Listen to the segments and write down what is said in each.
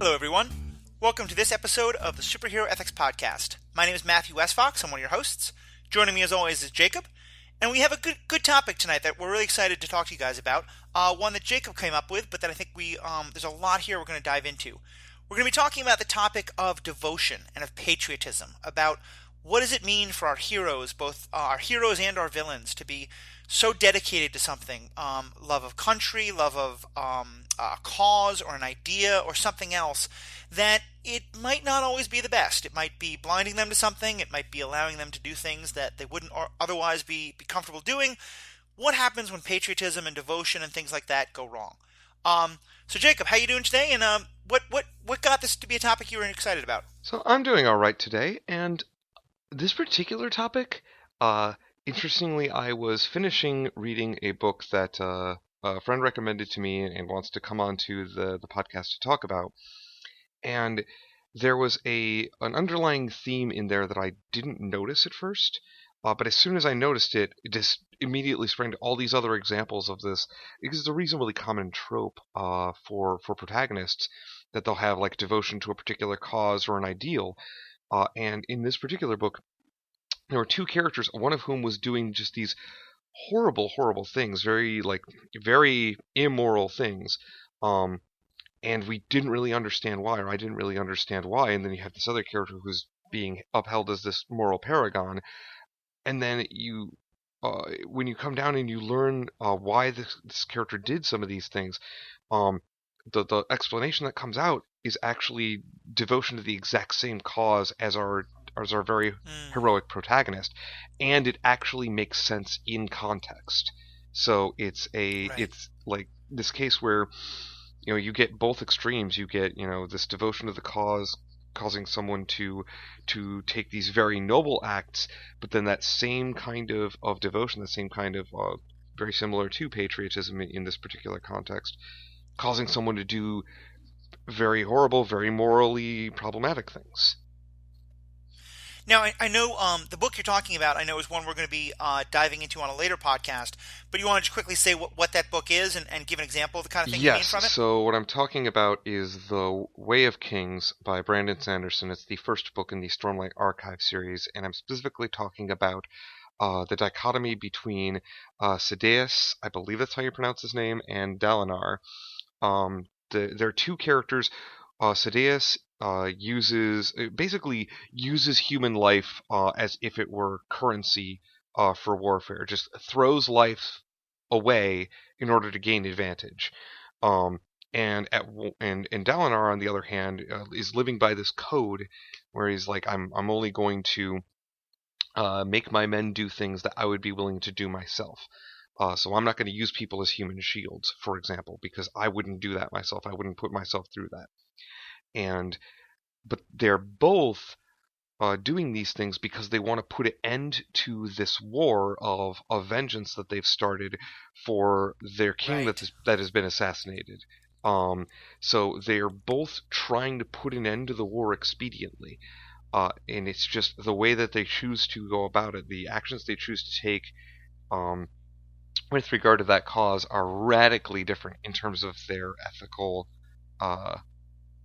Hello, everyone. Welcome to this episode of the Superhero Ethics Podcast. My name is Matthew Westfox. I'm one of your hosts. Joining me, as always, is Jacob. And we have a good topic tonight that we're really excited to talk to you guys about. One that Jacob came up with, but that I think there's a lot here we're going to dive into. We're going to be talking about the topic of devotion and of patriotism, about what does it mean for our heroes, both our heroes and our villains, to be so dedicated to something, love of country, love of a cause or an idea or something else, that it might not always be the best. It might be blinding them to something. It might be allowing them to do things that they wouldn't otherwise be comfortable doing. What happens when patriotism and devotion and things like that go wrong? So Jacob, how you doing today? And what got this to be a topic you were excited about? So I'm doing all right today, and this particular topic, interestingly, I was finishing reading a book that a friend recommended to me and wants to come on to the podcast to talk about. And there was an underlying theme in there that I didn't notice at first, but as soon as I noticed it, it just immediately sprang to all these other examples of this, because it's a reasonably common trope for protagonists that they'll have like devotion to a particular cause or an ideal. And in this particular book, there were two characters, one of whom was doing just these horrible, horrible things, very immoral things. And we didn't really understand why, or I didn't really understand why. And then you have this other character who's being upheld as this moral paragon. And then when you come down and you learn why this character did some of these things, the explanation that comes out is actually devotion to the exact same cause as our very heroic protagonist, and it actually makes sense in context. So it's like this case where you get both extremes. You get this devotion to the cause, causing someone to take these very noble acts, but then that same kind of devotion, the same kind of very similar to patriotism in this particular context, causing someone to do very horrible, very morally problematic things. Now, I know the book you're talking about, I know is one we're going to be diving into on a later podcast, but you want to just quickly say what that book is and give an example of the kind of thing you mean from it? Yes, so what I'm talking about is The Way of Kings by Brandon Sanderson. It's the first book in the Stormlight Archive series, and I'm specifically talking about the dichotomy between Sidious, I believe that's how you pronounce his name, and Dalinar. There are two characters. Sidious basically uses human life as if it were currency for warfare. Just throws life away in order to gain advantage. And Dalinar, on the other hand, is living by this code where he's like, I'm only going to make my men do things that I would be willing to do myself. So I'm not going to use people as human shields, for example, because I wouldn't do that myself. I wouldn't put myself through that. But they're both doing these things because they want to put an end to this war of vengeance that they've started for their king that has been assassinated. So they're both trying to put an end to the war expediently. And it's just the way that they choose to go about it, the actions they choose to take with regard to that cause are radically different in terms of their ethical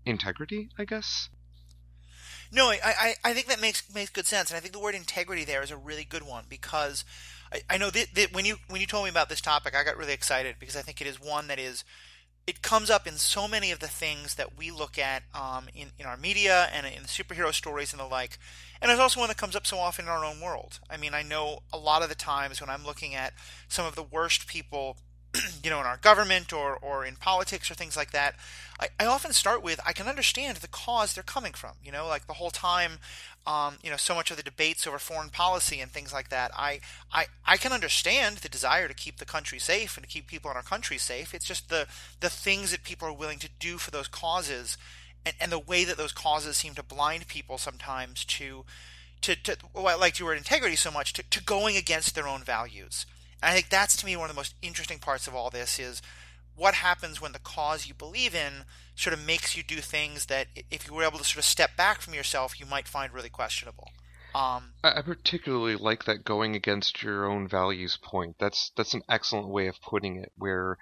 integrity, I guess. No, I think that makes good sense, and I think the word integrity there is a really good one, because I know that when you told me about this topic, I got really excited, because I think it is one that it comes up in so many of the things that we look at in our media and in superhero stories and the like. And it's also one that comes up so often in our own world. I mean, I know a lot of the times when I'm looking at some of the worst people in our government or in politics or things like that, I often start with, I can understand the cause they're coming from. Like the whole time, so much of the debates over foreign policy and things like that, I can understand the desire to keep the country safe and to keep people in our country safe. It's just the things that people are willing to do for those causes, and the way that those causes seem to blind people sometimes to well, I like your word integrity so much, to going against their own values. And I think that's, to me, one of the most interesting parts of all this is what happens when the cause you believe in sort of makes you do things that, if you were able to sort of step back from yourself, you might find really questionable. I particularly like that going against your own values point. That's an excellent way of putting it, where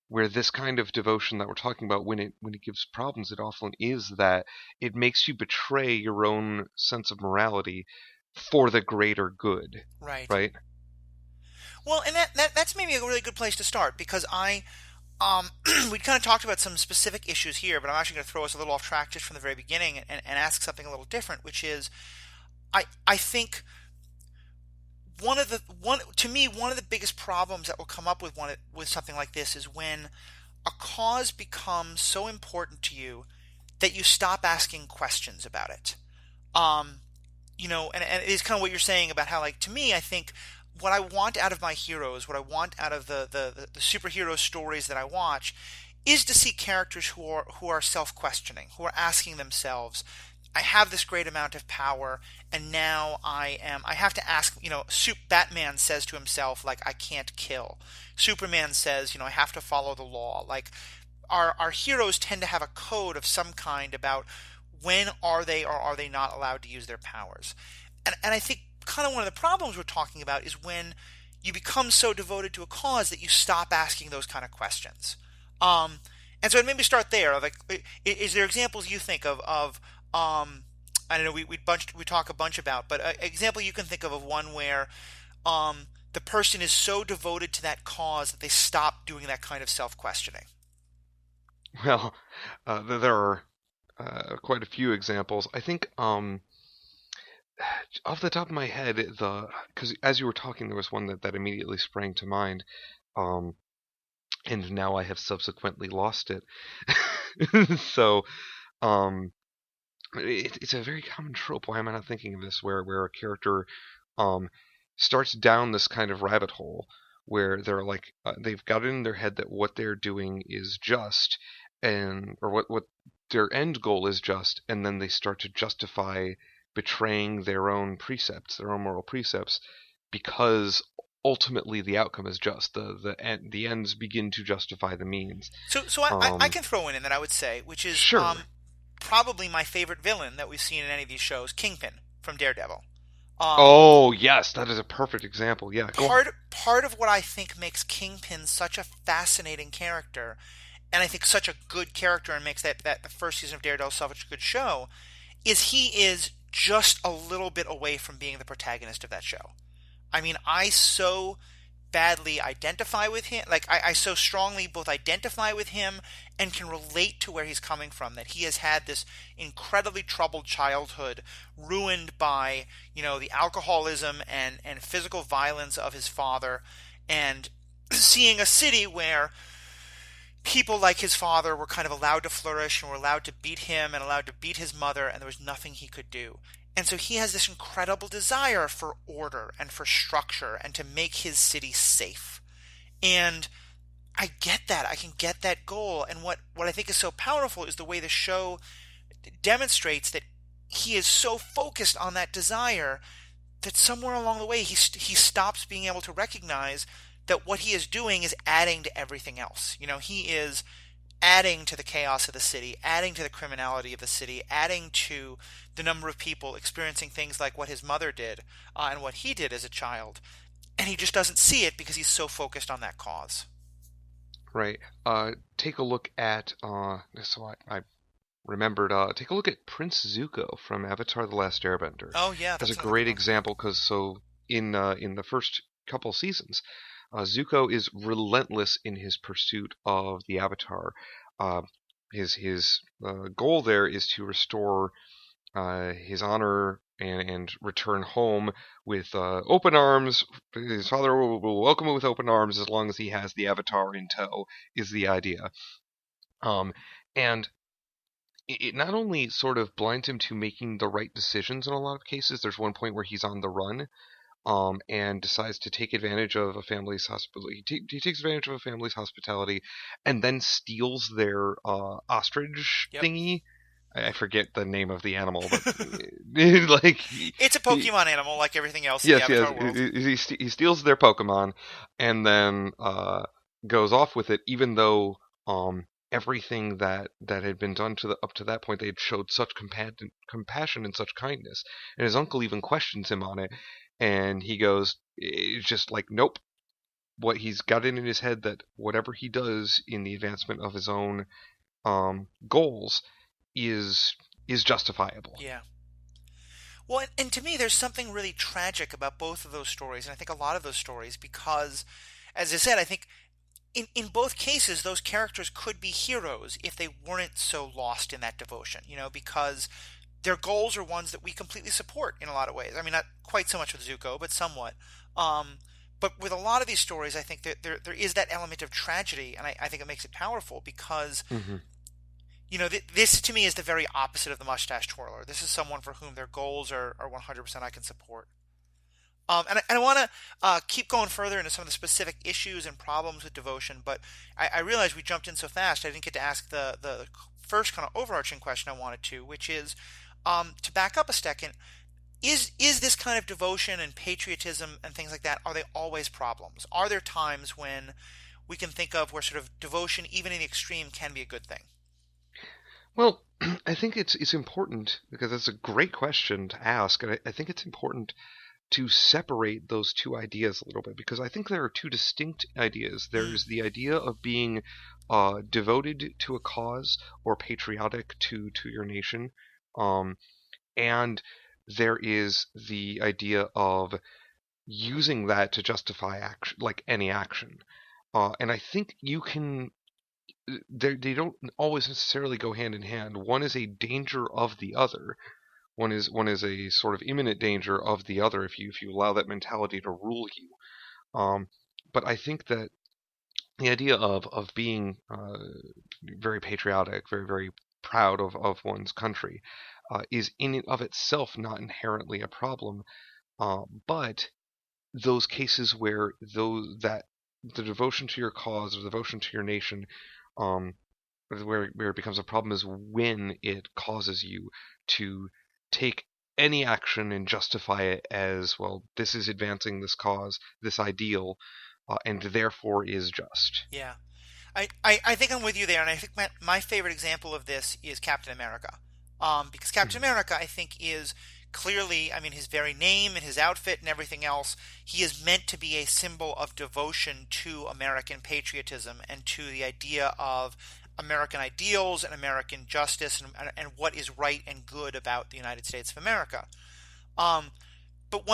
where this kind of devotion that we're talking about, when it gives problems, it often is that it makes you betray your own sense of morality for the greater good, Right. right? Well, and that's maybe a really good place to start because we kind of talked about some specific issues here, but I'm actually going to throw us a little off track just from the very beginning and ask something a little different, which is I think one of the biggest problems that will come up with something like this is when a cause becomes so important to you that you stop asking questions about it. Um, and it is kind of what you're saying about how, like, to me, I think what I want out of my heroes, what I want out of the superhero stories that I watch, is to see characters who are self-questioning, who are asking themselves, I have this great amount of power, and now I have to ask, Batman says to himself, like, I can't kill. Superman says, I have to follow the law. Like, our heroes tend to have a code of some kind about when are they or are they not allowed to use their powers. And I think kind of one of the problems we're talking about is when you become so devoted to a cause that you stop asking those kind of questions. Um, and so I'd maybe start there. Like, is there examples you think of I don't know, we talk a bunch about, but an example you can think of one where the person is so devoted to that cause that they stop doing that kind of self-questioning. Well, there are quite a few examples. I think off the top of my head, because as you were talking, there was one that immediately sprang to mind, um, and now I have subsequently lost it. So, um, it's a very common trope. Why am I not thinking of this? Where a character um, starts down this kind of rabbit hole where they're like they've got it in their head that what they're doing is just, and or what their end goal is just, and then they start to justify betraying their own precepts, their own moral precepts, because ultimately the outcome is just. The ends begin to justify the means. So I Um, can throw in that I would say, which is sure. probably my favorite villain that we've seen in any of these shows, Kingpin from Daredevil. Um, Oh, yes, that is a perfect example. Yeah, go on. part of what I think makes Kingpin such a fascinating character, and I think such a good character, and makes that the first season of Daredevil such a good show, is he is just a little bit away from being the protagonist of that show. I mean, I so badly identify with him. Like, I so strongly both identify with him and can relate to where he's coming from. That he has had this incredibly troubled childhood, ruined by, the alcoholism and physical violence of his father, and seeing a city where people like his father were kind of allowed to flourish and were allowed to beat him and allowed to beat his mother, and there was nothing he could do. And so he has this incredible desire for order and for structure and to make his city safe. And I get that. I can get that goal. And what I think is so powerful is the way the show demonstrates that he is so focused on that desire that somewhere along the way he stops being able to recognize that what he is doing is adding to everything else. He is adding to the chaos of the city, adding to the criminality of the city, adding to the number of people experiencing things like what his mother did and what he did as a child. And he just doesn't see it because he's so focused on that cause. Right. Take a look at I remembered. Take a look at Prince Zuko from Avatar: The Last Airbender Oh, yeah, as a that's another good great one. example. Because in the first couple seasons, Zuko is relentless in his pursuit of the Avatar. Uh, his goal there is to restore his honor and return home with open arms. His father will welcome him with open arms as long as he has the Avatar in tow. Is the idea. Um, and it not only sort of blinds him to making the right decisions in a lot of cases. There's one point where he's on the run, and decides to take advantage of a family's hospitality. He takes advantage of a family's hospitality, and then steals their ostrich Yep. thingy. I forget the name of the animal, but like It's a he Pokemon animal like everything else in the yes, yes, Avatar world. he steals their Pokemon, and then goes off with it, even though everything that had been done to the up to that point, they had showed such compassion and such kindness, and his uncle even questions him on it, and he goes, it's just like, nope, what he's got it in his head that whatever he does in the advancement of his own goals is justifiable. Yeah. Well, and to me, there's something really tragic about both of those stories, and I think a lot of those stories, because, as I said, I think in both cases, those characters could be heroes if they weren't so lost in that devotion, because their goals are ones that we completely support in a lot of ways. I mean, not quite so much with Zuko, but somewhat. Um, but with a lot of these stories, I think that there is that element of tragedy, and I think it makes it powerful because Hmm. this to me is the very opposite of the mustache twirler. This is someone for whom their goals are 100% I can support. And I want to keep going further into some of the specific issues and problems with devotion, but I realize we jumped in so fast I didn't get to ask the first kind of overarching question I wanted to, which is to back up a second, is this kind of devotion and patriotism and things like that, are they always problems? Are there times when we can think of where sort of devotion, even in the extreme, can be a good thing? Well, I think it's important because that's a great question to ask, and I think it's important to separate those two ideas a little bit because I think there are two distinct ideas. Mm, There's the idea of being devoted to a cause or patriotic to your nation, um, and there is the idea of using that to justify action, like any action. And I think you can. They don't always necessarily go hand in hand. One is a danger of the other. One is a sort of imminent danger of the other if you allow that mentality to rule you. Um, but I think that the idea of being very patriotic, very very proud of one's country, is in and of itself not inherently a problem. But those cases where those that the devotion to your cause or devotion to your nation, um, where it becomes a problem is when it causes you to take any action and justify it as, well, this is advancing this cause, this ideal, and therefore is just. yeah. I think I'm with you there, and I think my favorite example of this is Captain America. Because Captain Mhm. America, I think, is clearly, I mean, his very name and his outfit and everything else, he is meant to be a symbol of devotion to American patriotism and to the idea of American ideals and American justice and what is right and good about the United States of America. Um, but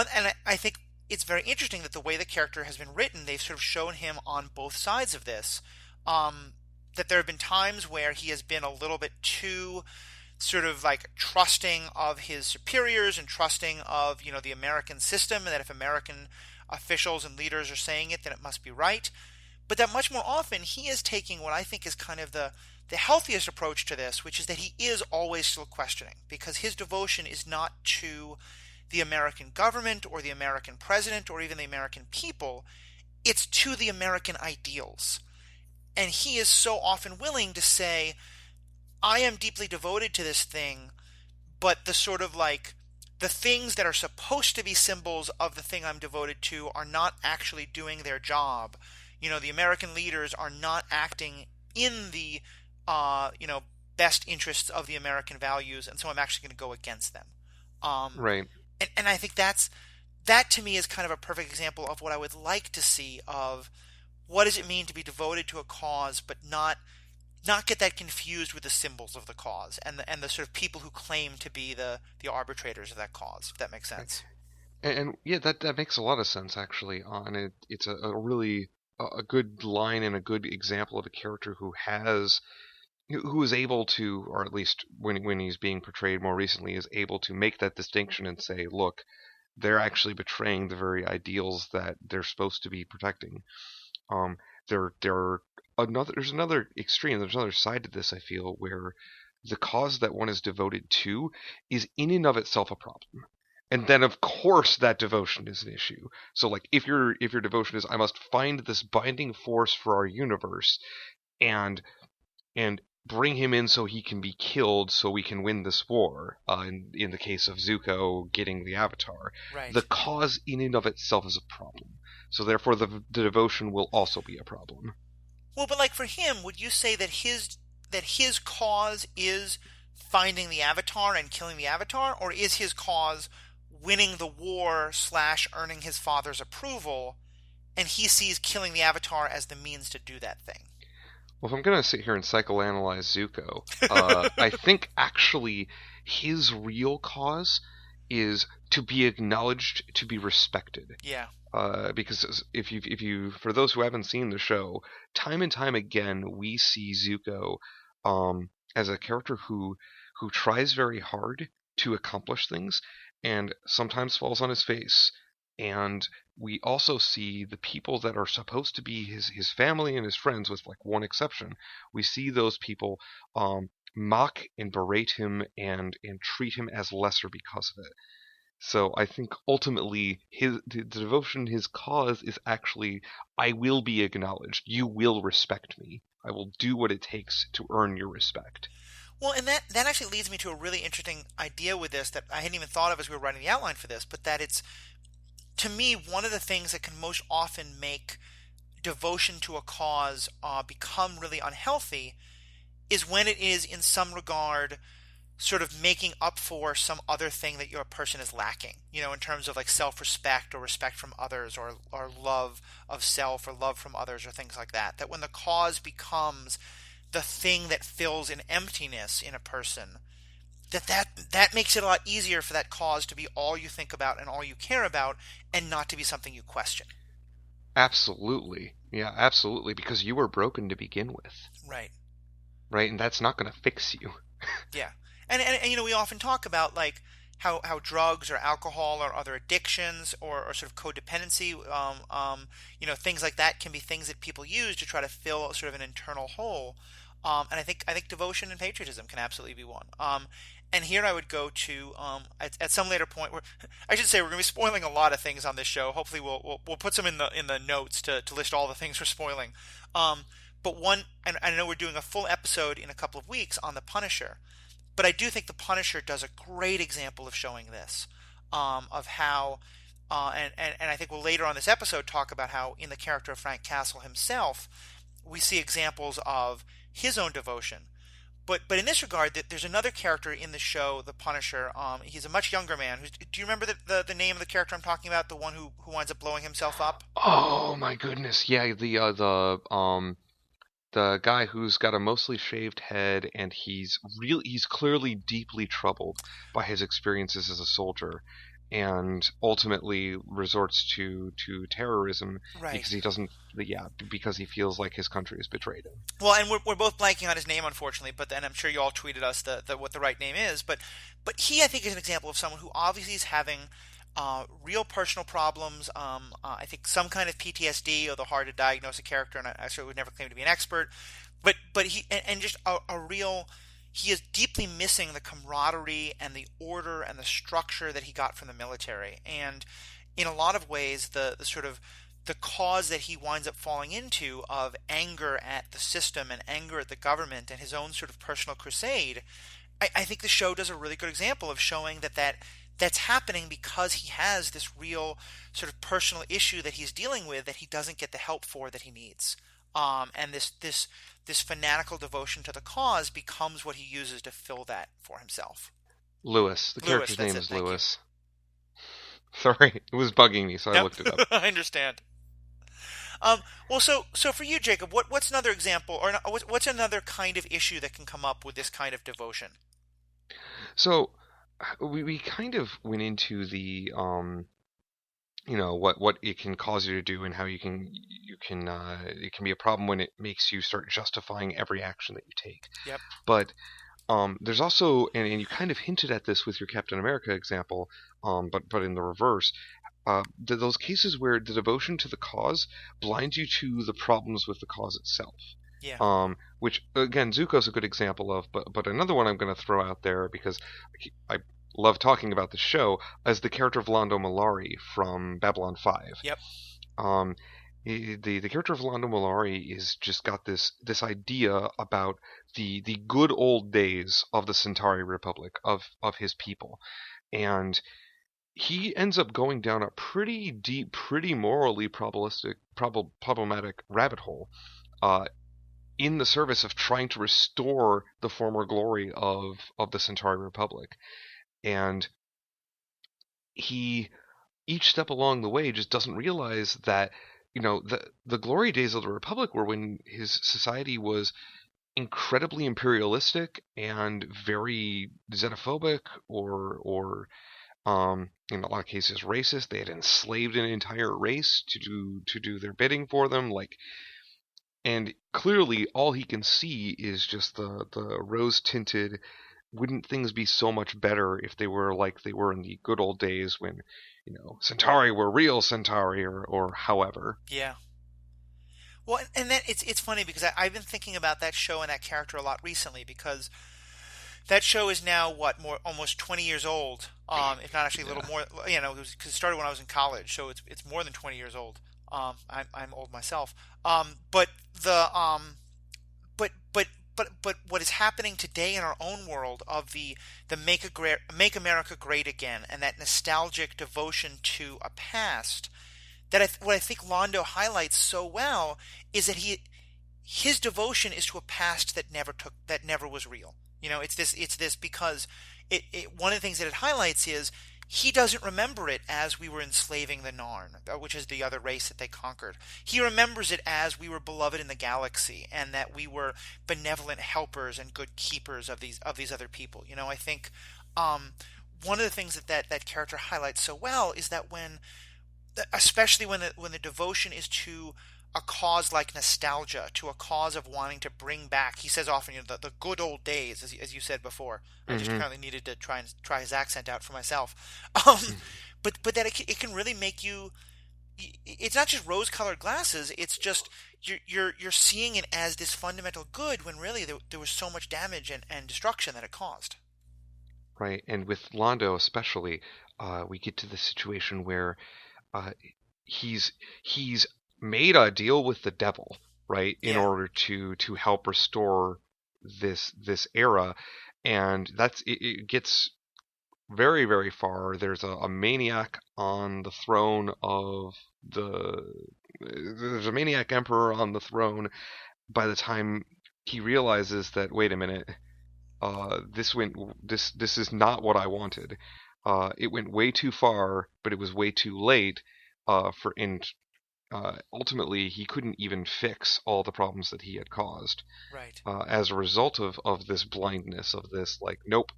I think it's very interesting that the way the character has been written, they've sort of shown him on both sides of this. Um, that there have been times where he has been a little bit too sort of like trusting of his superiors and trusting of the American system, and that if American officials and leaders are saying it, then it must be right. But that much more often he is taking what I think is kind of the healthiest approach to this, which is that he is always still questioning because his devotion is not to the American government or the American president or even the American people. It's to the American ideals. And he is so often willing to say, I am deeply devoted to this thing, but the sort of like the things that are supposed to be symbols of the thing I'm devoted to are not actually doing their job. The American leaders are not acting in the, uh, you know, best interests of the American values, and so I'm actually going to go against them. Um, Right. and I think that to me is kind of a perfect example of what I would like to see of what does it mean to be devoted to a cause, but not get that confused with the symbols of the cause and the sort of people who claim to be the arbitrators of that cause, if that makes Right. sense. And yeah, that makes a lot of sense actually. And it's a really a good line and a good example of a character who is able to, or at least when he's being portrayed more recently, is able to make that distinction and say, look, they're actually betraying the very ideals that they're supposed to be protecting. Um, there's another extreme, there's another side to this. I feel where the cause that one is devoted to is in and of itself a problem. And then of course that devotion is an issue. So like if your devotion is I must find this binding force for our universe and and bring him in so he can be killed so we can win this war. In the case of Zuko getting the Avatar, the Right. cause in and of itself is a problem. So therefore, the devotion will also be a problem. Well, but like for him, would you say that his cause is finding the Avatar and killing the Avatar, or is his cause winning the war slash earning his father's approval and he sees killing the Avatar as the means to do that thing. Well, if I'm gonna sit here and psychoanalyze Zuko, I think actually his real cause is to be acknowledged, to be respected. Yeah, Because for those who haven't seen the show, time and time again, we see Zuko as a character who tries very hard to accomplish things, and sometimes falls on his face. And we also see the people that are supposed to be his family and his friends, with like one exception. We see those people mock and berate him and treat him as lesser because of it. So I think ultimately the devotion, his cause is actually, I will be acknowledged. You will respect me. I will do what it takes to earn your respect. well, and that actually leads me to a really interesting idea with this that I hadn't even thought of as we were writing the outline for this, but that it's, to me, one of the things that can most often make devotion to a cause become really unhealthy is when it is in some regard sort of making up for some other thing that your person is lacking, in terms of like self-respect or respect from others, or love of self or love from others or things like that. That when the cause becomes the thing that fills an emptiness in a person, that makes it a lot easier for that cause to be all you think about and all you care about, and not to be something you question. Absolutely. Yeah, absolutely. Because you were broken to begin with, Right. right? And that's not going to fix you. Yeah. And we often talk about like how drugs or alcohol or other addictions, or sort of codependency, things like that can be things that people use to try to fill sort of an internal hole. And I think devotion and patriotism can absolutely be one. And here I would go to at some later point where I should say we're going to be spoiling a lot of things on this show. Hopefully we'll put some in the notes to list all the things we're spoiling. But one, and I know we're doing a full episode in a couple of weeks on the Punisher, but I do think the Punisher does a great example of showing this, of how, and I think we'll later on this episode talk about how in the character of Frank Castle himself, we see examples of his own devotion. But in this regard, that there's another character in the show, the Punisher. He's a much younger man. Do you remember the name of the character I'm talking about? The one who winds up blowing himself up? Oh my goodness. Yeah, the guy who's got a mostly shaved head, and he's clearly deeply troubled by his experiences as a soldier, and ultimately resorts to terrorism Right. because he doesn't yeah, because he feels like his country has betrayed him. Well, and we're both blanking on his name, unfortunately. But then I'm sure you all tweeted us the what the right name is. But he, I think, is an example of someone who obviously is having real personal problems. I think some kind of PTSD, although hard to diagnose a character, and I certainly would never claim to be an expert. But he, and just a real, he is deeply missing the camaraderie and the order and the structure that he got from the military. And in a lot of ways, the sort of the cause that he winds up falling into of anger at the system and anger at the government and his own sort of personal crusade, I think the show does a really good example of showing that's happening because he has this real sort of personal issue that he's dealing with that he doesn't get the help for that he needs. And this fanatical devotion to the cause becomes what he uses to fill that for himself. Lewis. The Lewis, character's that's name it. is Thank you. Lewis. Sorry, it was bugging me, so I Yep, looked it up. I understand. Well, so for you, Jacob, what's another example, or what's another kind of issue that can come up with this kind of devotion? So we kind of went into the what it can cause you to do, and how you can it can be a problem when it makes you start justifying every action that you take. Yep. But there's also, and you kind of hinted at this with your Captain America example, but in the reverse, those cases where the devotion to the cause blinds you to the problems with the cause itself. Yeah. Which again, Zuko's a good example of, but another one I'm going to throw out there because I love talking about the show, as the character of Londo Mollari from Babylon 5. Yep. Um, the character of Londo Mollari is just got this idea about the good old days of the Centauri Republic, of his people, and he ends up going down a pretty deep, pretty morally problematic rabbit hole, uh, in the service of trying to restore the former glory of the Centauri Republic. And he, each step along the way, just doesn't realize that the glory days of the Republic were when his society was incredibly imperialistic and very xenophobic or in a lot of cases racist. They had enslaved an entire race to do their bidding for them, like, and clearly all he can see is just the rose tinted. Wouldn't things be so much better if they were like they were in the good old days when, Centauri were real Centauri, or however. Yeah. Well, and then it's funny because I've been thinking about that show and that character a lot recently because that show is now what more almost 20 years old, if not actually a little Yeah. more. Because it started when I was in college, so it's more than 20 years old. I'm old myself. But the but what is happening today in our own world of the make America great again and that nostalgic devotion to a past what I think Londo highlights so well is that his devotion is to a past that never was real. It's this because one of the things that it highlights is he doesn't remember it as we were enslaving the Narn, which is the other race that they conquered. He remembers it as we were beloved in the galaxy and that we were benevolent helpers and good keepers of these other people. I think one of the things that character highlights so well is that especially when the devotion is to a cause like nostalgia, to a cause of wanting to bring back. He says often, the good old days, as you said before. I just Hmm. apparently needed to try his accent out for myself. Um, but that it can really make you. It's not just rose-colored glasses. It's just you're seeing it as this fundamental good when really there was so much damage and destruction that it caused. Right. And with Londo especially, we get to the situation where uh, he's made a deal with the devil, right, in Yeah, order to help restore this era, and it gets very, very far. There's a maniac on the throne of the there's a maniac emperor on the throne by the time he realizes that, wait a minute, this went this is not what I wanted. It went way too far, but it was way too late. For in Ultimately, he couldn't even fix all the problems that he had caused right. as a result of this blindness, of this, like, nope,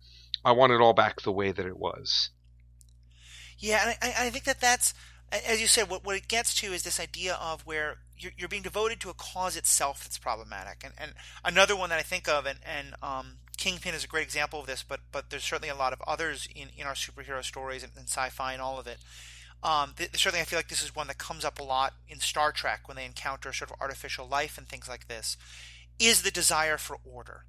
I want it all back the way that it was. Yeah, and I think that's, as you said, what it gets to is this idea of where you're being devoted to a cause itself that's problematic. And another one that I think of, and Kingpin is a great example of this, but there's certainly a lot of others in our superhero stories and sci-fi and all of it. Certainly, I feel like this is one that comes up a lot in Star Trek when they encounter sort of artificial life and things like this, is the desire for order.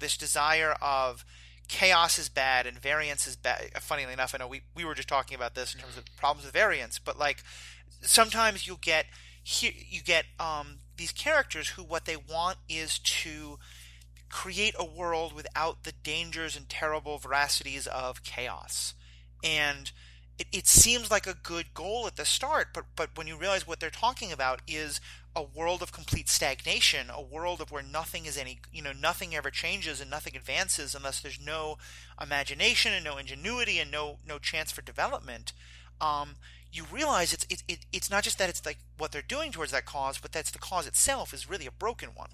This desire of chaos is bad and variance is bad. Funnily enough, I know we were just talking about this in terms of problems with variance, but like sometimes you get these characters who what they want is to create a world without the dangers and terrible veracities of chaos. And it seems like a good goal at the start, but when you realize what they're talking about is a world of complete stagnation, a world of where nothing is nothing ever changes and nothing advances unless there's no imagination and no ingenuity and no chance for development. You realize it's not just that it's like what they're doing towards that cause, but that's the cause itself is really a broken one.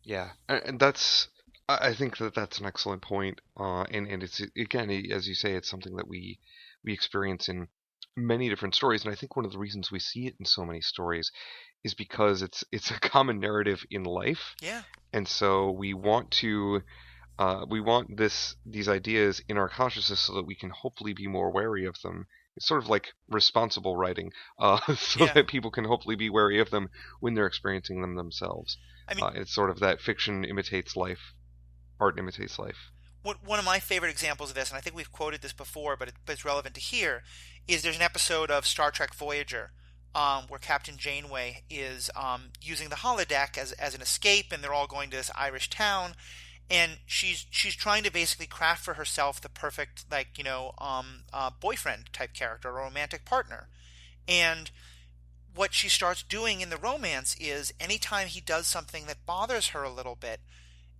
Yeah, and that's I think that that's an excellent point. And it's, again, as you say, it's something that we experience in many different stories, and I think one of the reasons we see it in so many stories is because it's a common narrative in life, Yeah, and so we want these ideas in our consciousness so that we can hopefully be more wary of them. It's sort of like responsible writing, so yeah. that people can hopefully be wary of them when they're experiencing them themselves. I mean, It's sort of that fiction imitates life, art imitates life. one of my favorite examples of this, and I think we've quoted this before, but it's relevant to here, is there's an episode of Star Trek Voyager where Captain Janeway is using the holodeck as an escape, and they're all going to this Irish town, and she's trying to basically craft for herself the perfect boyfriend type character, a romantic partner, and what she starts doing in the romance is anytime he does something that bothers her a little bit,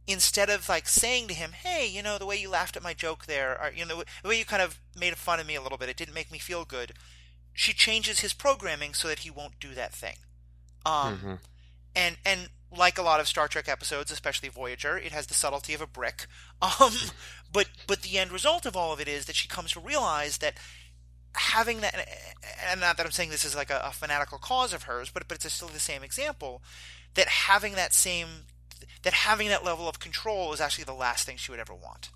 instead of like saying to him, "Hey, the way you laughed at my joke there, or the way you kind of made fun of me a little bit, it didn't make me feel good." she changes his programming so that he won't do that thing. Um, Hmm. and like a lot of Star Trek episodes, especially Voyager, it has the subtlety of a brick. Um, but the end result of all of it is that she comes to realize that having that, and not that I'm saying this is like a fanatical cause of hers, but it's still the same example, that having that level of control is actually the last thing she would ever want.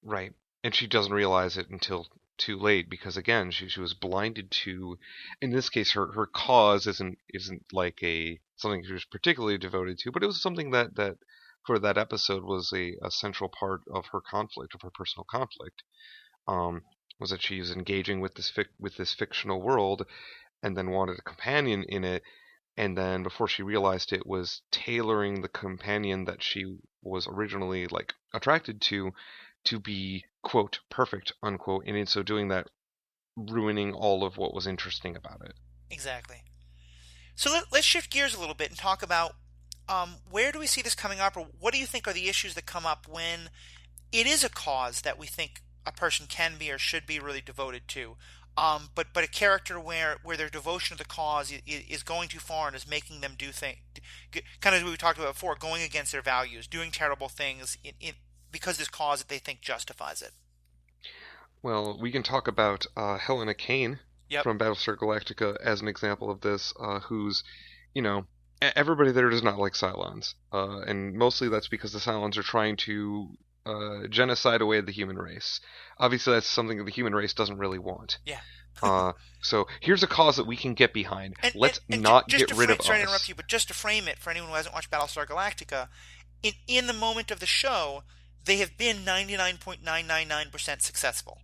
Right. And she doesn't realize it until too late because again, she was blinded to, in this case, her cause isn't like a something she was particularly devoted to, but it was something that for that episode was a central part of her conflict, of her personal conflict. Um, was that she was engaging with this fictional world and then wanted a companion in it, and then before she realized it was tailoring the companion that she was originally like attracted to be quote perfect unquote, and in so doing that ruining all of what was interesting about it. Exactly. So let's shift gears a little bit and talk about where do we see this coming up, or what do you think are the issues that come up when it is a cause that we think a person can be or should be really devoted to, but a character where their devotion to the cause is going too far and is making them do things, kind of what we talked about before, going against their values, doing terrible things because this cause that they think justifies it. Well, we can talk about Helena Kane Yep. from Battlestar Galactica as an example of this, who's, you know, everybody there does not like Cylons, and mostly that's because the Cylons are trying to genocide away the human race. Obviously, that's something that the human race doesn't really want. Yeah. Uh, so here's a cause that we can get behind. And and, Let's and not just get to rid of sorry to interrupt us. you, but just to frame it for anyone who hasn't watched Battlestar Galactica, in the moment of the show, they have been 99.999% successful.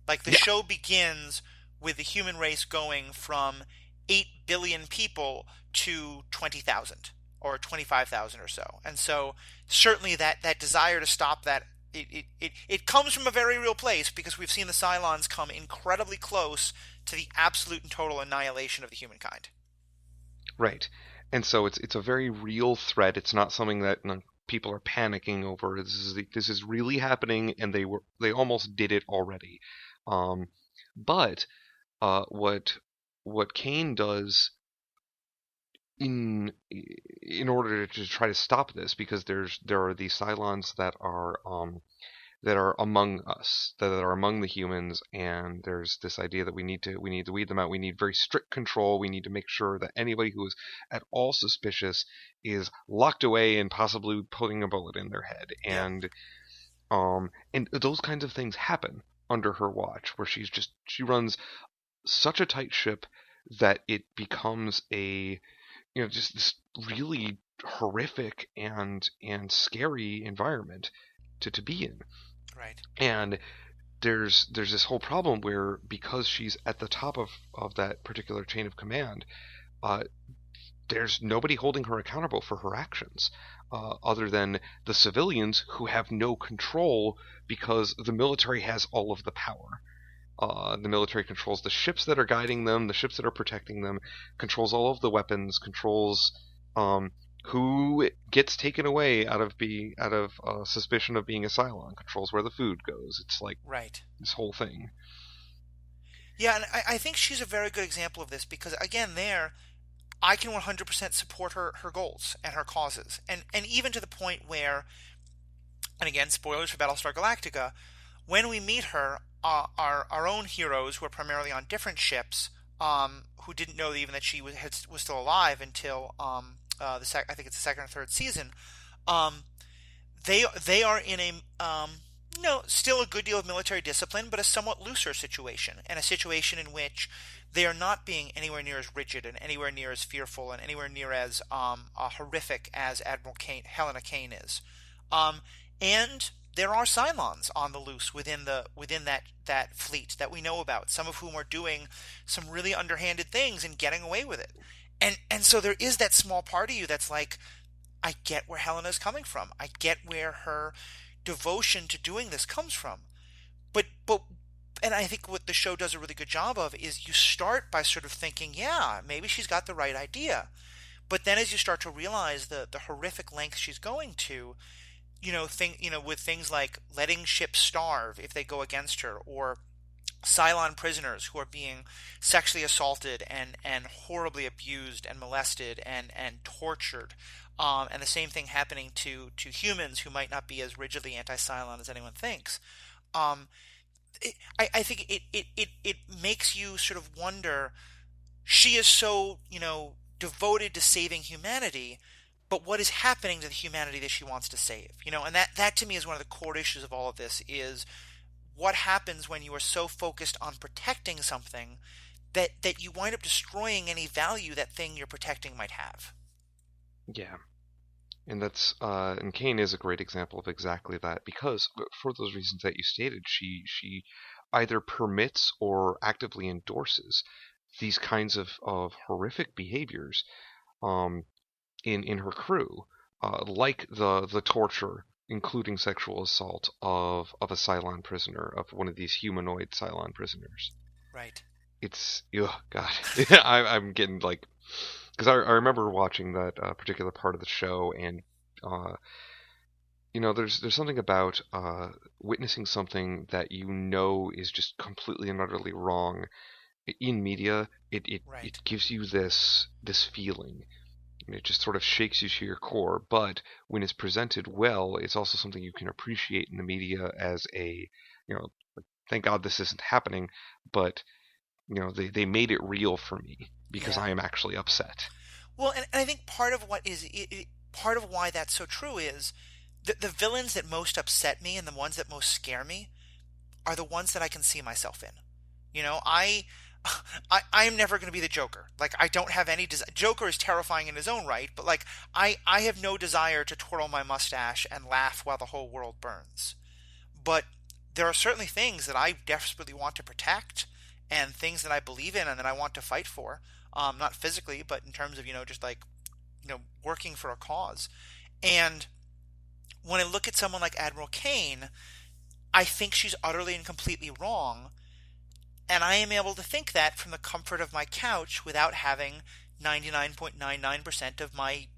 Like the Yeah, show begins with the human race going from 8 billion people to 20,000 or 25,000 or so. And so certainly that desire to stop that it comes from a very real place because we've seen the Cylons come incredibly close to the absolute and total annihilation of the humankind. right. And so it's a very real threat. It's not something that people are panicking over. This is really happening, and they almost did it already. Um, but what Kane does in order to try to stop this, because there are these Cylons that are among us, that are among the humans, and there's this idea that we need to weed them out. We need very strict control. We need to make sure that anybody who is at all suspicious is locked away and possibly putting a bullet in their head. Yep. And those kinds of things happen under her watch, where she runs such a tight ship that it becomes just this really horrific and scary environment to be in. Right. And there's this whole problem where because she's at the top of that particular chain of command, uh, there's nobody holding her accountable for her actions, other than the civilians who have no control because the military has all of the power. The military controls the ships that are guiding them, the ships that are protecting them, controls all of the weapons, controls um, who gets taken away out of suspicion of being a Cylon, controls where the food goes. It's like Right. this whole thing. Yeah, and I think she's a very good example of this because again, there I can 100% support her goals and her causes, and even to the point where, and again, spoilers for Battlestar Galactica, when we meet her, our own heroes who are primarily on different ships, who didn't know even that she was still alive until I think it's the second or third season, um, they are in a still a good deal of military discipline, but a somewhat looser situation, and a situation in which they are not being anywhere near as rigid and anywhere near as fearful and anywhere near as horrific as Admiral Kane, Helena Kane is. Um, and there are Cylons on the loose within that fleet that we know about, some of whom are doing some really underhanded things and getting away with it. And so there is that small part of you that's like, I get where Helena's coming from. I get where her devotion to doing this comes from. But and I think what the show does a really good job of is you start by sort of thinking, yeah, maybe she's got the right idea. But then as you start to realize the horrific lengths she's going to, with things like letting ships starve if they go against her, or Cylon prisoners who are being sexually assaulted and horribly abused and molested and tortured. And the same thing happening to humans who might not be as rigidly anti-Cylon as anyone thinks. Um, I think it makes you sort of wonder. She is so, devoted to saving humanity, but what is happening to the humanity that she wants to save? And that to me is one of the core issues of all of this is what happens when you are so focused on protecting something that you wind up destroying any value that thing you're protecting might have. Yeah. And and Kane is a great example of exactly that because for those reasons that you stated, she either permits or actively endorses these kinds of horrific behaviors um, in her crew, like the torture, including sexual assault of a Cylon prisoner, of one of these humanoid Cylon prisoners. Right. It's ugh, God, I'm getting like because I remember watching that particular part of the show, and uh, there's something about witnessing something that is just completely and utterly wrong in media. It Right. gives you this feeling. It just sort of shakes you to your core. But when it's presented well, it's also something you can appreciate in the media as like, thank God this isn't happening, but they made it real for me because Yeah. I am actually upset. Well, and I think part of what is part of why that's so true is the villains that most upset me and the ones that most scare me are the ones that I can see myself in. You know, I am never going to be the Joker. Like I don't have any Joker is terrifying in his own right, but like I have no desire to twirl my mustache and laugh while the whole world burns. But there are certainly things that I desperately want to protect and things that I believe in and that I want to fight for. Not physically, but in terms of, just like, working for a cause. And when I look at someone like Admiral Kane, I think she's utterly and completely wrong. And I am able to think that from the comfort of my couch without having 99.99% of my,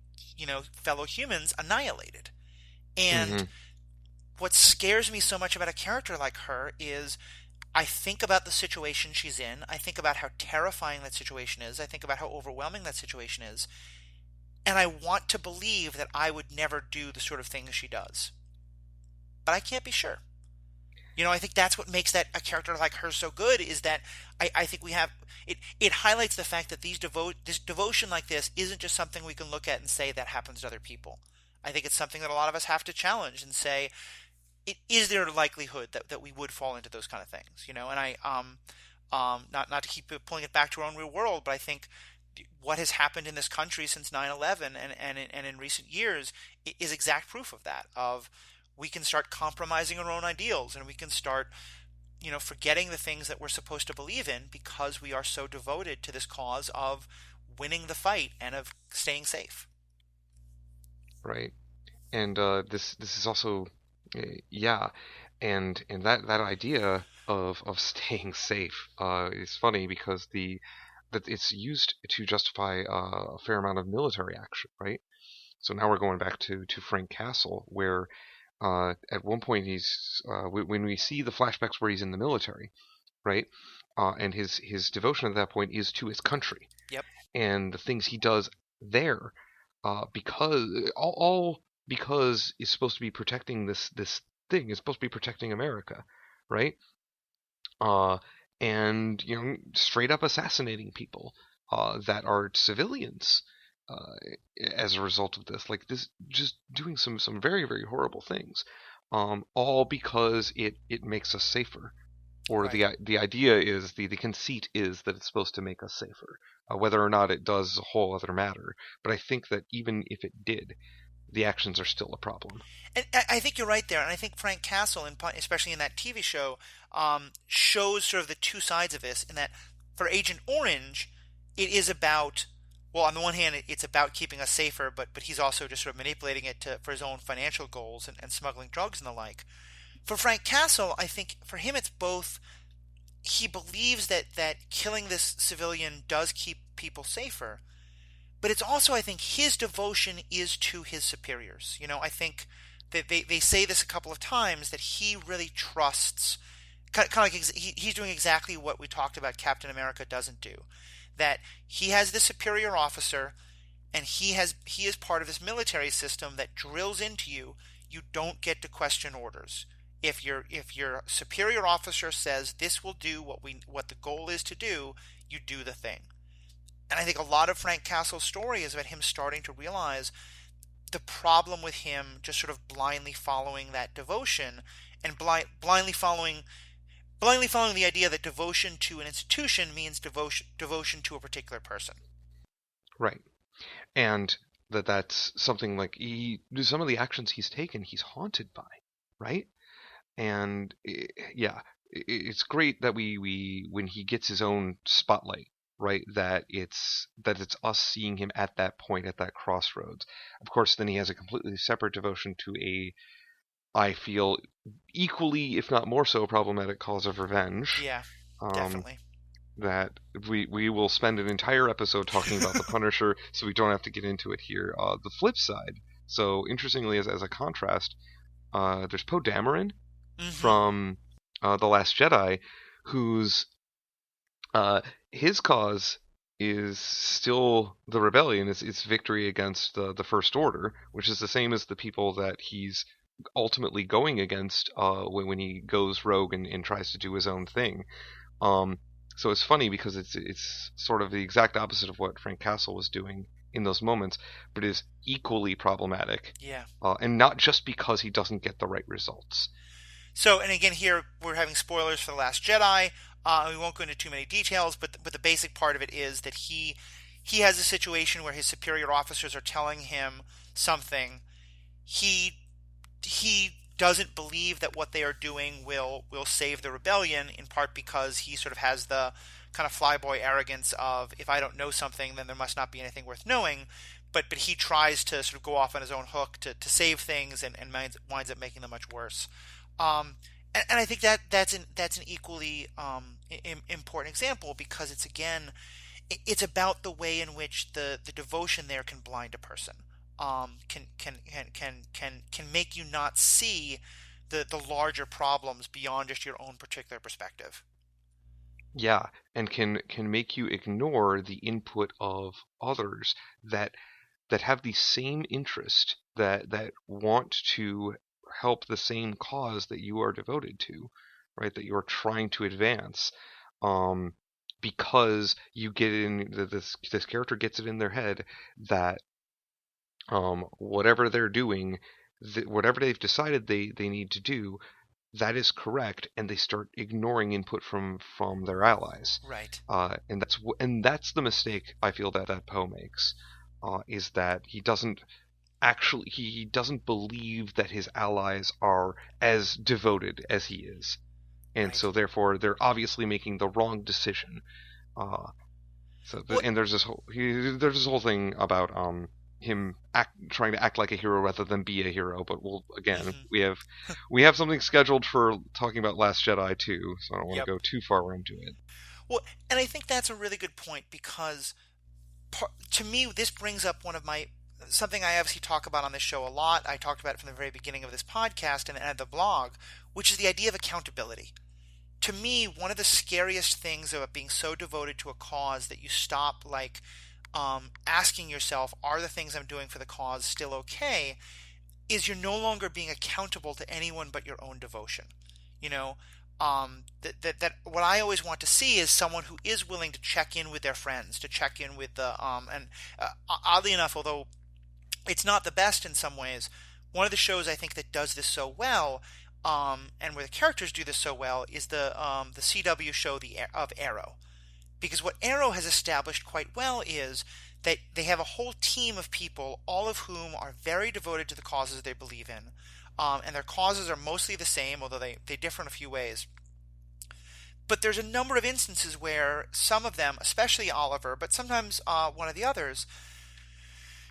fellow humans annihilated. And Hmm. what scares me so much about a character like her is I think about the situation she's in. I think about how terrifying that situation is. I think about how overwhelming that situation is. And I want to believe that I would never do the sort of things she does. But I can't be sure. I think that's what makes that a character like her so good is that I think we have it highlights the fact that this devotion like this isn't just something we can look at and say that happens to other people. I think it's something that a lot of us have to challenge and say, is there a likelihood that we would fall into those kind of things? And not to keep pulling it back to our own real world, but I think what has happened in this country since 9/11 and in recent years is exact proof of that. Of we can start compromising our own ideals and we can start forgetting the things that we're supposed to believe in because we are so devoted to this cause of winning the fight and of staying safe. Right. And this is also yeah, and that idea of staying safe is funny because the that it's used to justify a fair amount of military action, right? So now we're going back to Frank Castle, where at one point when we see the flashbacks where he's in the military, right? And his devotion at that point is to his country Yep. and the things he does there, because all because it's supposed to be protecting this thing. It's supposed to be protecting America, right? Uh, and straight up assassinating people that are civilians uh, as a result of this. Like this, just doing some very very horrible things, all because it makes us safer. Or Right. the idea is the conceit is that it's supposed to make us safer. Whether or not it does is a whole other matter. But I think that even if it did, the actions are still a problem. And I think you're right there, and I think Frank Castle, especially in that TV show, shows sort of the two sides of this. In that, for Agent Orange, it is about, well, on the one hand, it's about keeping us safer, but he's also just sort of manipulating it for his own financial goals and smuggling drugs and the like. For Frank Castle, I think for him it's both. He believes that killing this civilian does keep people safer, but it's also, I think, his devotion is to his superiors. I think that they say this a couple of times that he really trusts kind of like he's doing exactly what we talked about Captain America doesn't do. That he has the superior officer, and he is part of this military system that drills into you. You don't get to question orders. If your superior officer says this will do what the goal is to do, you do the thing. And I think a lot of Frank Castle's story is about him starting to realize the problem with him just sort of blindly following that devotion, and blindly following the idea that devotion to an institution means devotion to a particular person. Right. And that's something like some of the actions he's taken, he's haunted by, right? And yeah, it's great that we when he gets his own spotlight, right? That it's us seeing him at that point, at that crossroads. Of course, then he has a completely separate devotion to a, I feel, equally, if not more so, problematic cause of revenge. Yeah, Um, definitely. that we will spend an entire episode talking about the Punisher, so we don't have to get into it here. The flip side. So interestingly, as a contrast, there's Poe Dameron Mm-hmm. from the Last Jedi, whose uh, his cause is still the rebellion. It's victory against the First Order, which is the same as the people that he's ultimately going against when he goes rogue and tries to do his own thing. Um, so it's funny because it's sort of the exact opposite of what Frank Castle was doing in those moments, but is equally problematic, Yeah. and not just because he doesn't get the right results. So, and again, here we're having spoilers for the Last Jedi. We won't go into too many details, but the basic part of it is that he has a situation where his superior officers are telling him something. He he doesn't believe that what they are doing will save the rebellion, in part because he sort of has the kind of flyboy arrogance of, if I don't know something, then there must not be anything worth knowing. But he tries to sort of go off on his own hook to save things, and winds up making them much worse. Um, and I think that's an equally important example, because it's, again, it's about the way in which the devotion there can blind a person, can make you not see the larger problems beyond just your own particular perspective. Yeah, and can make you ignore the input of others that have the same interest, that want to help the same cause that you are devoted to, right? That you're trying to advance. Um, because you get in this character gets it in their head that whatever they're doing, whatever they've decided they need to do, that is correct, and they start ignoring input from their allies. Right. And that's the mistake I feel that Poe makes, is that he doesn't believe that his allies are as devoted as he is, and Right. so therefore they're obviously making the wrong decision. Uh, What? and there's this whole thing about him trying to act like a hero rather than be a hero. But again, Mm-hmm. we have something scheduled for talking about Last Jedi too, so I don't want Yep. to go too far into it. Well, and I think that's a really good point, because to me this brings up one of my something I obviously talk about on this show a lot. I talked about it from the very beginning of this podcast and the blog, which is the idea of accountability. To me, one of the scariest things about being so devoted to a cause that you stop, like, asking yourself, are the things I'm doing for the cause still okay? Is you're no longer being accountable to anyone but your own devotion. You know, that what I always want to see is someone who is willing to check in with their friends, to check in with and oddly enough, although it's not the best in some ways, one of the shows I think that does this so well, and where the characters do this so well, is the CW show of Arrow. Because what Arrow has established quite well is that they have a whole team of people, all of whom are very devoted to the causes they believe in. And their causes are mostly the same, although they differ in a few ways. But there's a number of instances where some of them, especially Oliver, but sometimes one of the others,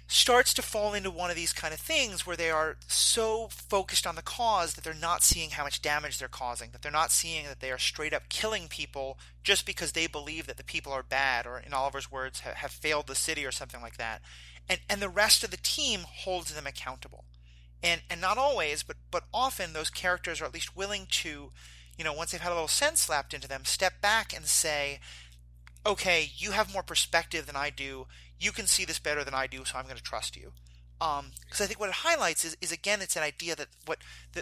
starts to fall into one of these kind of things where they are so focused on the cause that they're not seeing how much damage they're causing, that they're not seeing that they are straight up killing people just because they believe that the people are bad, or in Oliver's words, have failed the city or something like that. And the rest of the team holds them accountable. And not always, but often those characters are at least willing to once they've had a little sense slapped into them, step back and say, okay, you have more perspective than I do. You can see this better than I do, so I'm going to trust you. Because I think what it highlights is again, it's an idea that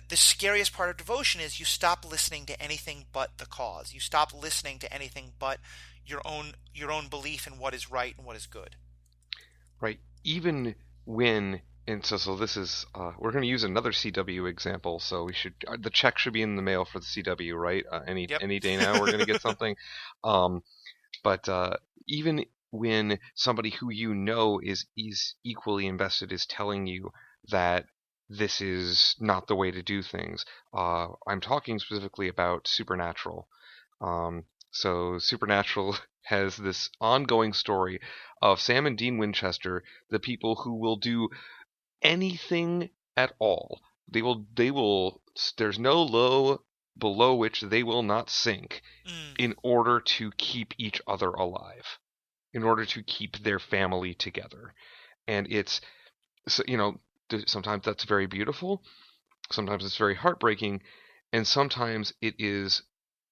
the scariest part of devotion is you stop listening to anything but the cause. You stop listening to anything but your own belief in what is right and what is good. Right? Even when, and so this is we're going to use another CW example. So we should the check should be in the mail for the CW, right? Yep. Any day now we're going to get something. Um, but even when somebody who is equally invested is telling you that this is not the way to do things, I'm talking specifically about Supernatural. Um, so Supernatural has this ongoing story of Sam and Dean Winchester, the people who will do anything at all. They will. There's no low below which they will not sink Mm, in order to keep each other alive, in order to keep their family together. And it's, so, sometimes that's very beautiful, sometimes it's very heartbreaking, and sometimes it is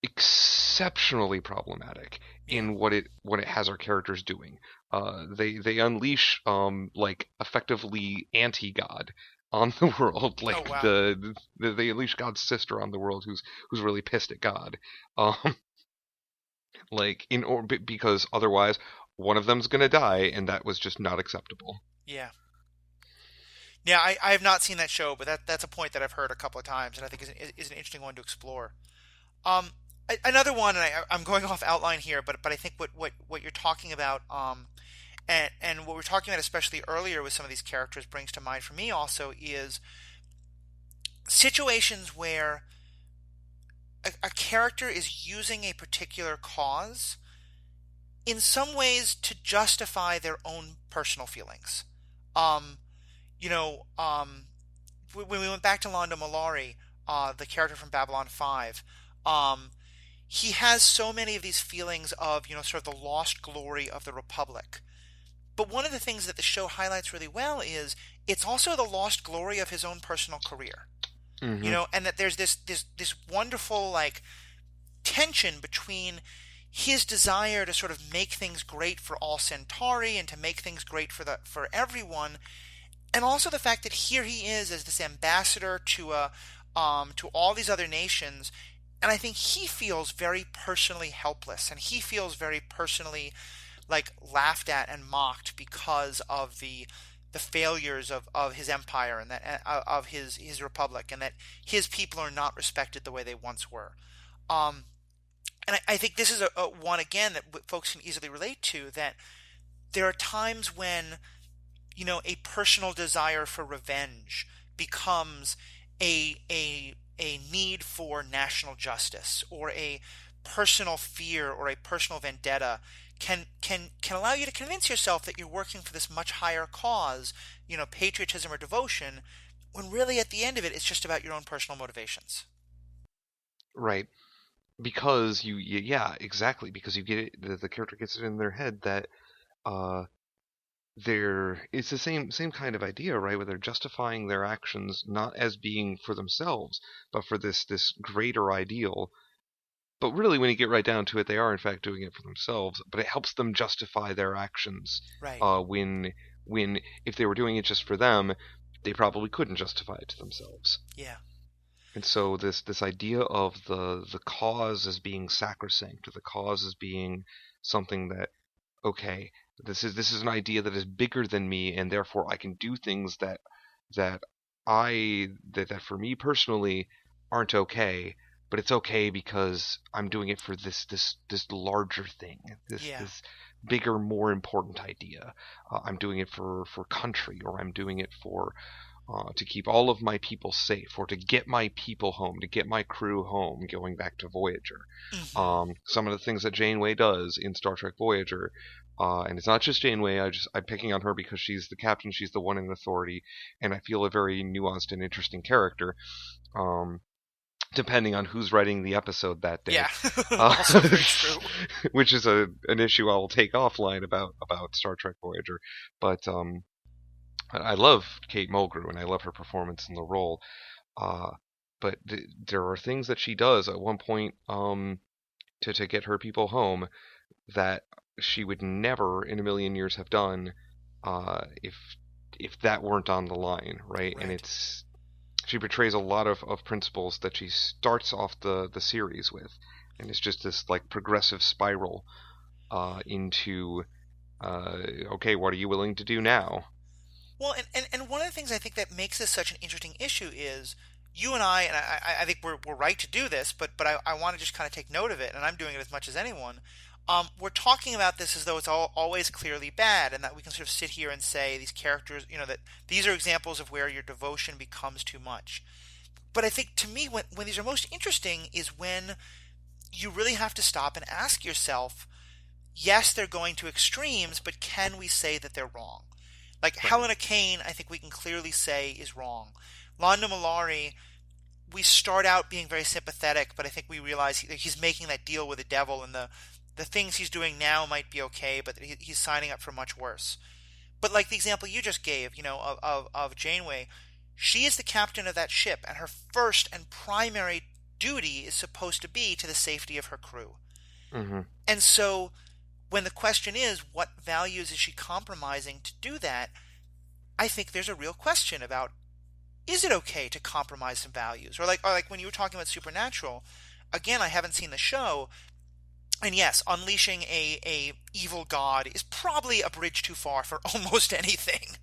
exceptionally problematic yeah. in what it has our characters doing. They unleash like effectively anti-God on the world, Oh like wow. they unleash God's sister on the world, who's really pissed at God. Um, like in or because otherwise one of them's gonna die, and that was just not acceptable. Yeah. Yeah, I have not seen that show, but that's a point that I've heard a couple of times, and I think is an interesting one to explore. Um, Another one, and I'm going off outline here, but I think what you're talking about, and what we're talking about especially earlier with some of these characters brings to mind for me also is situations where a character is using a particular cause in some ways to justify their own personal feelings. Um, when we went back to Londo Mollari, the character from Babylon 5, um, he has so many of these feelings of, sort of the lost glory of the Republic. But one of the things that the show highlights really well is it's also the lost glory of his own personal career. Hmm. And that there's this wonderful like tension between his desire to sort of make things great for all Centauri and to make things great for everyone, and also the fact that here he is as this ambassador to all these other nations, and I think he feels very personally helpless, and he feels very personally like laughed at and mocked because of the failures of his empire and that of his republic, and that his people are not respected the way they once were. Um, and I think this is a one again that folks can easily relate to. That there are times when a personal desire for revenge becomes a need for national justice, or a personal fear or a personal vendetta can allow you to convince yourself that you're working for this much higher cause, patriotism or devotion, when really at the end of it it's just about your own personal motivations. Right, because yeah, exactly, because you get it, the character gets it in their head that uh it's the same kind of idea, right, where they're justifying their actions not as being for themselves but for this greater ideal. But really, when you get right down to it, they are in fact doing it for themselves, but it helps them justify their actions. Right. When if they were doing it just for them, they probably couldn't justify it to themselves. Yeah. And so this idea of the cause as being sacrosanct, or the cause as being something that, okay, this is an idea that is bigger than me, and therefore I can do things that that for me personally aren't okay, but it's okay because I'm doing it for this larger thing, Yeah. this bigger, more important idea. I'm doing it for country, or I'm doing it for to keep all of my people safe, or to get my people home, to get my crew home, going back to Voyager. Hmm. Some of the things that Janeway does in Star Trek Voyager, and it's not just Janeway. I'm picking on her because she's the captain, she's the one in authority, and I feel a very nuanced and interesting character. Um, Depending on who's writing the episode that day, Yeah. uh, Also very true. which is an issue I will take offline about Star Trek Voyager. But I love Kate Mulgrew, and I love her performance in the role. Uh, but there are things that she does at one point to get her people home that she would never in a million years have done if that weren't on the line, right? And Right. it's she betrays a lot of principles that she starts off the series with, and it's just this like progressive spiral into okay, what are you willing to do now? Well, and one of the things I think that makes this such an interesting issue is you and I think we're right to do this, but I want to just kind of take note of it, and I'm doing it as much as anyone. We're talking about this as though it's always clearly bad, and that we can sort of sit here and say these characters, that these are examples of where your devotion becomes too much. But I think to me, when these are most interesting is when you really have to stop and ask yourself, yes, they're going to extremes, but can we say that they're wrong? Like Right. Helena Kane, I think we can clearly say is wrong. Londo Malari, we start out being very sympathetic, but I think we realize he's making that deal with the devil, and the things he's doing now might be okay, but he's signing up for much worse. But like the example you just gave, of Janeway, she is the captain of that ship, and her first and primary duty is supposed to be to the safety of her crew. Hmm. And so when the question is, what values is she compromising to do that? I think there's a real question about, is it okay to compromise some values? Or like when you were talking about Supernatural, again, I haven't seen the show, and yes, unleashing a evil god is probably a bridge too far for almost anything.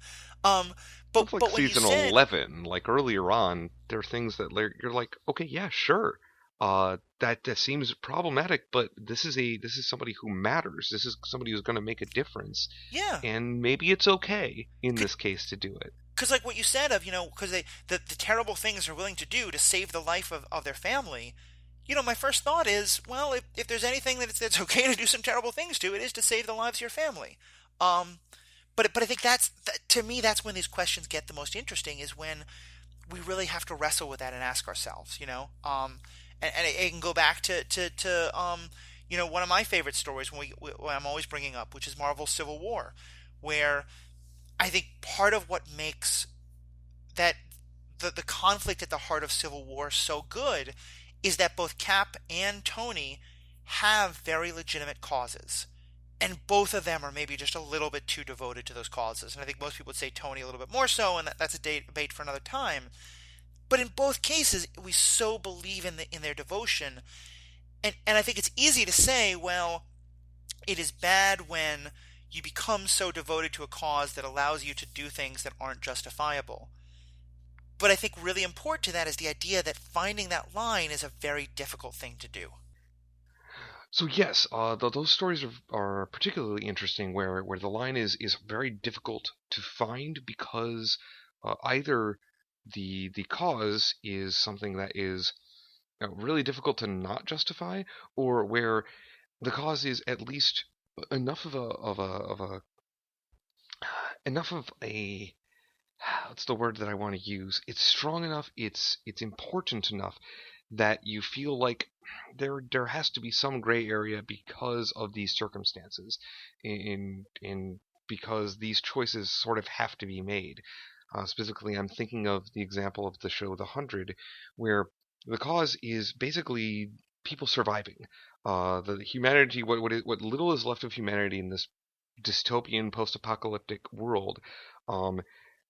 Um, Well, but it's like but when you season said, 11, like earlier on, there are things that you're like, okay, yeah, sure. That seems problematic, but this is somebody who matters. This is somebody who's going to make a difference, yeah, and maybe it's okay in this case to do it. because like what you said of, because the terrible things they're willing to do to save the life of their family, my first thought is, well, if there's anything that's okay to do some terrible things to, it is to save the lives of your family. Um, but I think to me, that's when these questions get the most interesting, is when we really have to wrestle with that and ask ourselves, and it can go back to one of my favorite stories when I'm always bringing up, which is Marvel's Civil War, where I think part of what makes that the conflict at the heart of Civil War so good is that both Cap and Tony have very legitimate causes. And both of them are maybe just a little bit too devoted to those causes. And I think most people would say Tony a little bit more so, and that's a debate for another time. But in both cases, we so believe in their devotion. And I think it's easy to say, well, it is bad when you become so devoted to a cause that allows you to do things that aren't justifiable. But I think really important to that is the idea that finding that line is a very difficult thing to do. So yes, those stories are particularly interesting, where the line is very difficult to find because either the cause is something that is really difficult to not justify, or where the cause is at least enough of a enough of a what's the word that I want to use? It's strong enough, it's important enough that you feel like there has to be some gray area because of these circumstances, in because these choices sort of have to be made. Specifically, I'm thinking of the example of the show The Hundred, where the cause is basically people surviving. The humanity, what little is left of humanity in this dystopian post-apocalyptic world, um,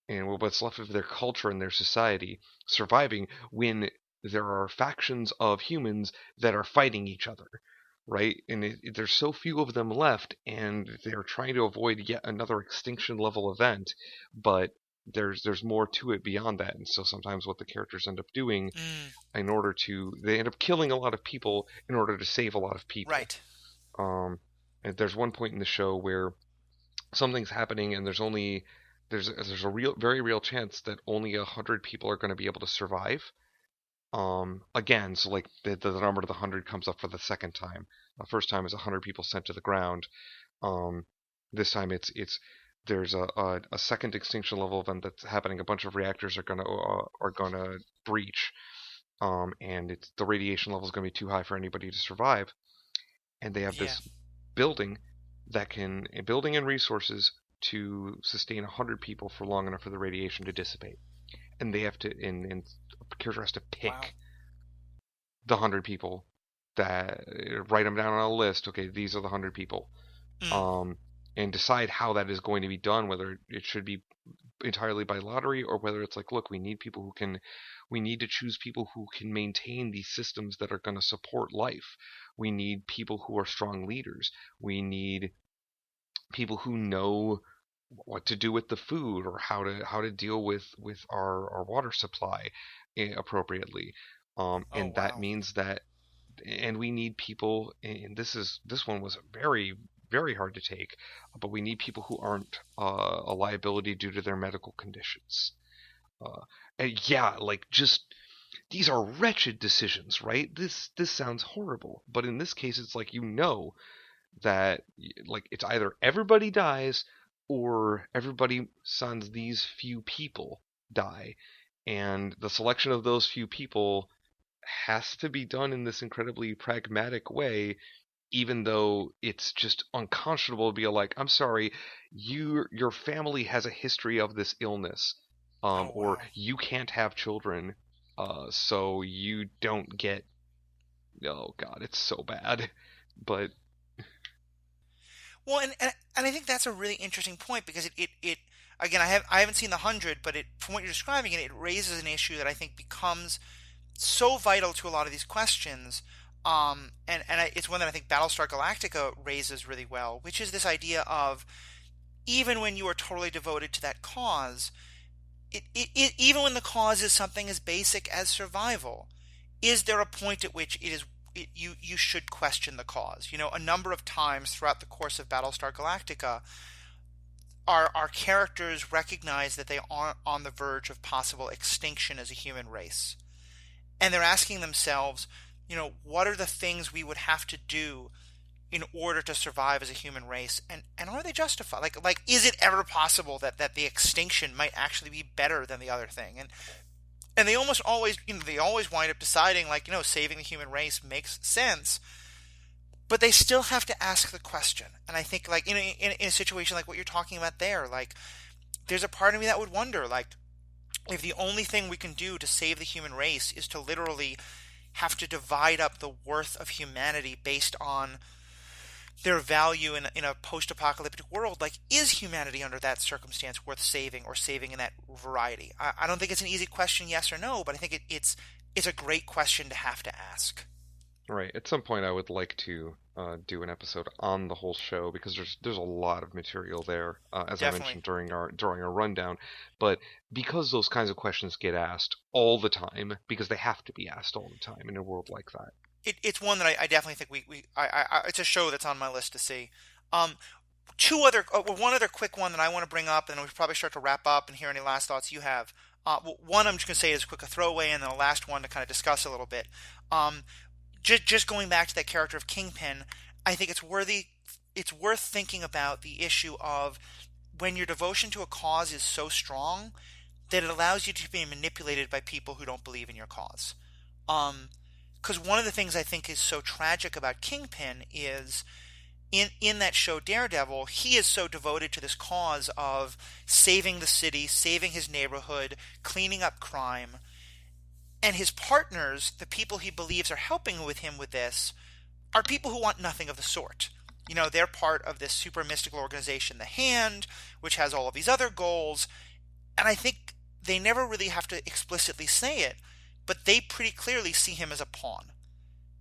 and what's left of their culture and their society surviving when there are factions of humans that are fighting each other, right? And there's so few of them left, and they're trying to avoid yet another extinction level event, but there's more to it beyond that. And so sometimes what the characters end up doing Mm, they end up killing a lot of people in order to save a lot of people. right. Um, and there's one point in the show where something's happening and there's a very real chance that only 100 people are going to be able to survive. Again, so like the number to the 100 comes up for the second time. The first time is 100 people sent to the ground. Um, this time there's a second extinction level event that's happening. A bunch of reactors are gonna breach. And it's the radiation level is going to be too high for anybody to survive. And they have Yeah. this building a building and resources to sustain 100 people for long enough for the radiation to dissipate. and they have to, and a character has to Wow. pick the 100 people that write them down on a list. Okay, these are the 100 people, Mm. um, and decide how that is going to be done. Whether it should be entirely by lottery, or whether it's like, look, we need to choose people who can maintain these systems that are going to support life. We need people who are strong leaders. We need people who know what to do with the food, or how to deal with our water supply appropriately. Oh, And that wow. means that, and we need people, and this one was very, very hard to take, but we need people who aren't a liability due to their medical conditions. uh, and yeah, like, just, these are wretched decisions, right? This sounds horrible, but in this case it's like, that, like, it's either everybody dies or everybody sans these few people die, and the selection of those few people has to be done in this incredibly pragmatic way, even though it's just unconscionable to be like, I'm sorry, your family has a history of this illness, Oh, or wow. you can't have children, so you don't get. Oh God, it's so bad, but Well, and I think that's a really interesting point because it again, I haven't seen the 100, but it from what you're describing it raises an issue that I think becomes so vital to a lot of these questions. It's one that I think Battlestar Galactica raises really well, which is this idea of even when you are totally devoted to that cause, even when the cause is something as basic as survival, is there a point at which you should question the cause? You know, a number of times throughout the course of Battlestar Galactica, our characters recognize that they are on the verge of possible extinction as a human race, and they're asking themselves, you know, what are the things we would have to do in order to survive as a human race, and are they justified? Like is it ever possible that the extinction might actually be better than the other thing? And they almost always, you know, they always wind up deciding, like, you know, saving the human race makes sense, but they still have to ask the question. And I think, like, in a situation like what you're talking about there, like, there's a part of me that would wonder, like, if the only thing we can do to save the human race is to literally have to divide up the worth of humanity based on their value in a post-apocalyptic world, like, is humanity under that circumstance worth saving, or saving in that variety? I don't think it's an easy question, yes or no, but I think it's a great question to have to ask. right, at some point I would like to do an episode on the whole show, because there's a lot of material there, as I Definitely. mentioned during our rundown. But because those kinds of questions get asked all the time, because they have to be asked all the time in a world like that. It's one that I definitely think it's a show that's on my list to see. Um, one other quick one that I want to bring up, and we probably start to wrap up and hear any last thoughts you have. One I'm just going to say is quick a throwaway, and then the last one to kind of discuss a little bit. Um, just going back to that character of Kingpin, I think it's worth thinking about the issue of when your devotion to a cause is so strong that it allows you to be manipulated by people who don't believe in your cause. Um, because one of the things I think is so tragic about Kingpin is in that show Daredevil, he is so devoted to this cause of saving the city, saving his neighborhood, cleaning up crime, and his partners, the people he believes are helping with him with this, are people who want nothing of the sort. You know, they're part of this super mystical organization, the Hand, which has all of these other goals, and I think they never really have to explicitly say it, but they pretty clearly see him as a pawn,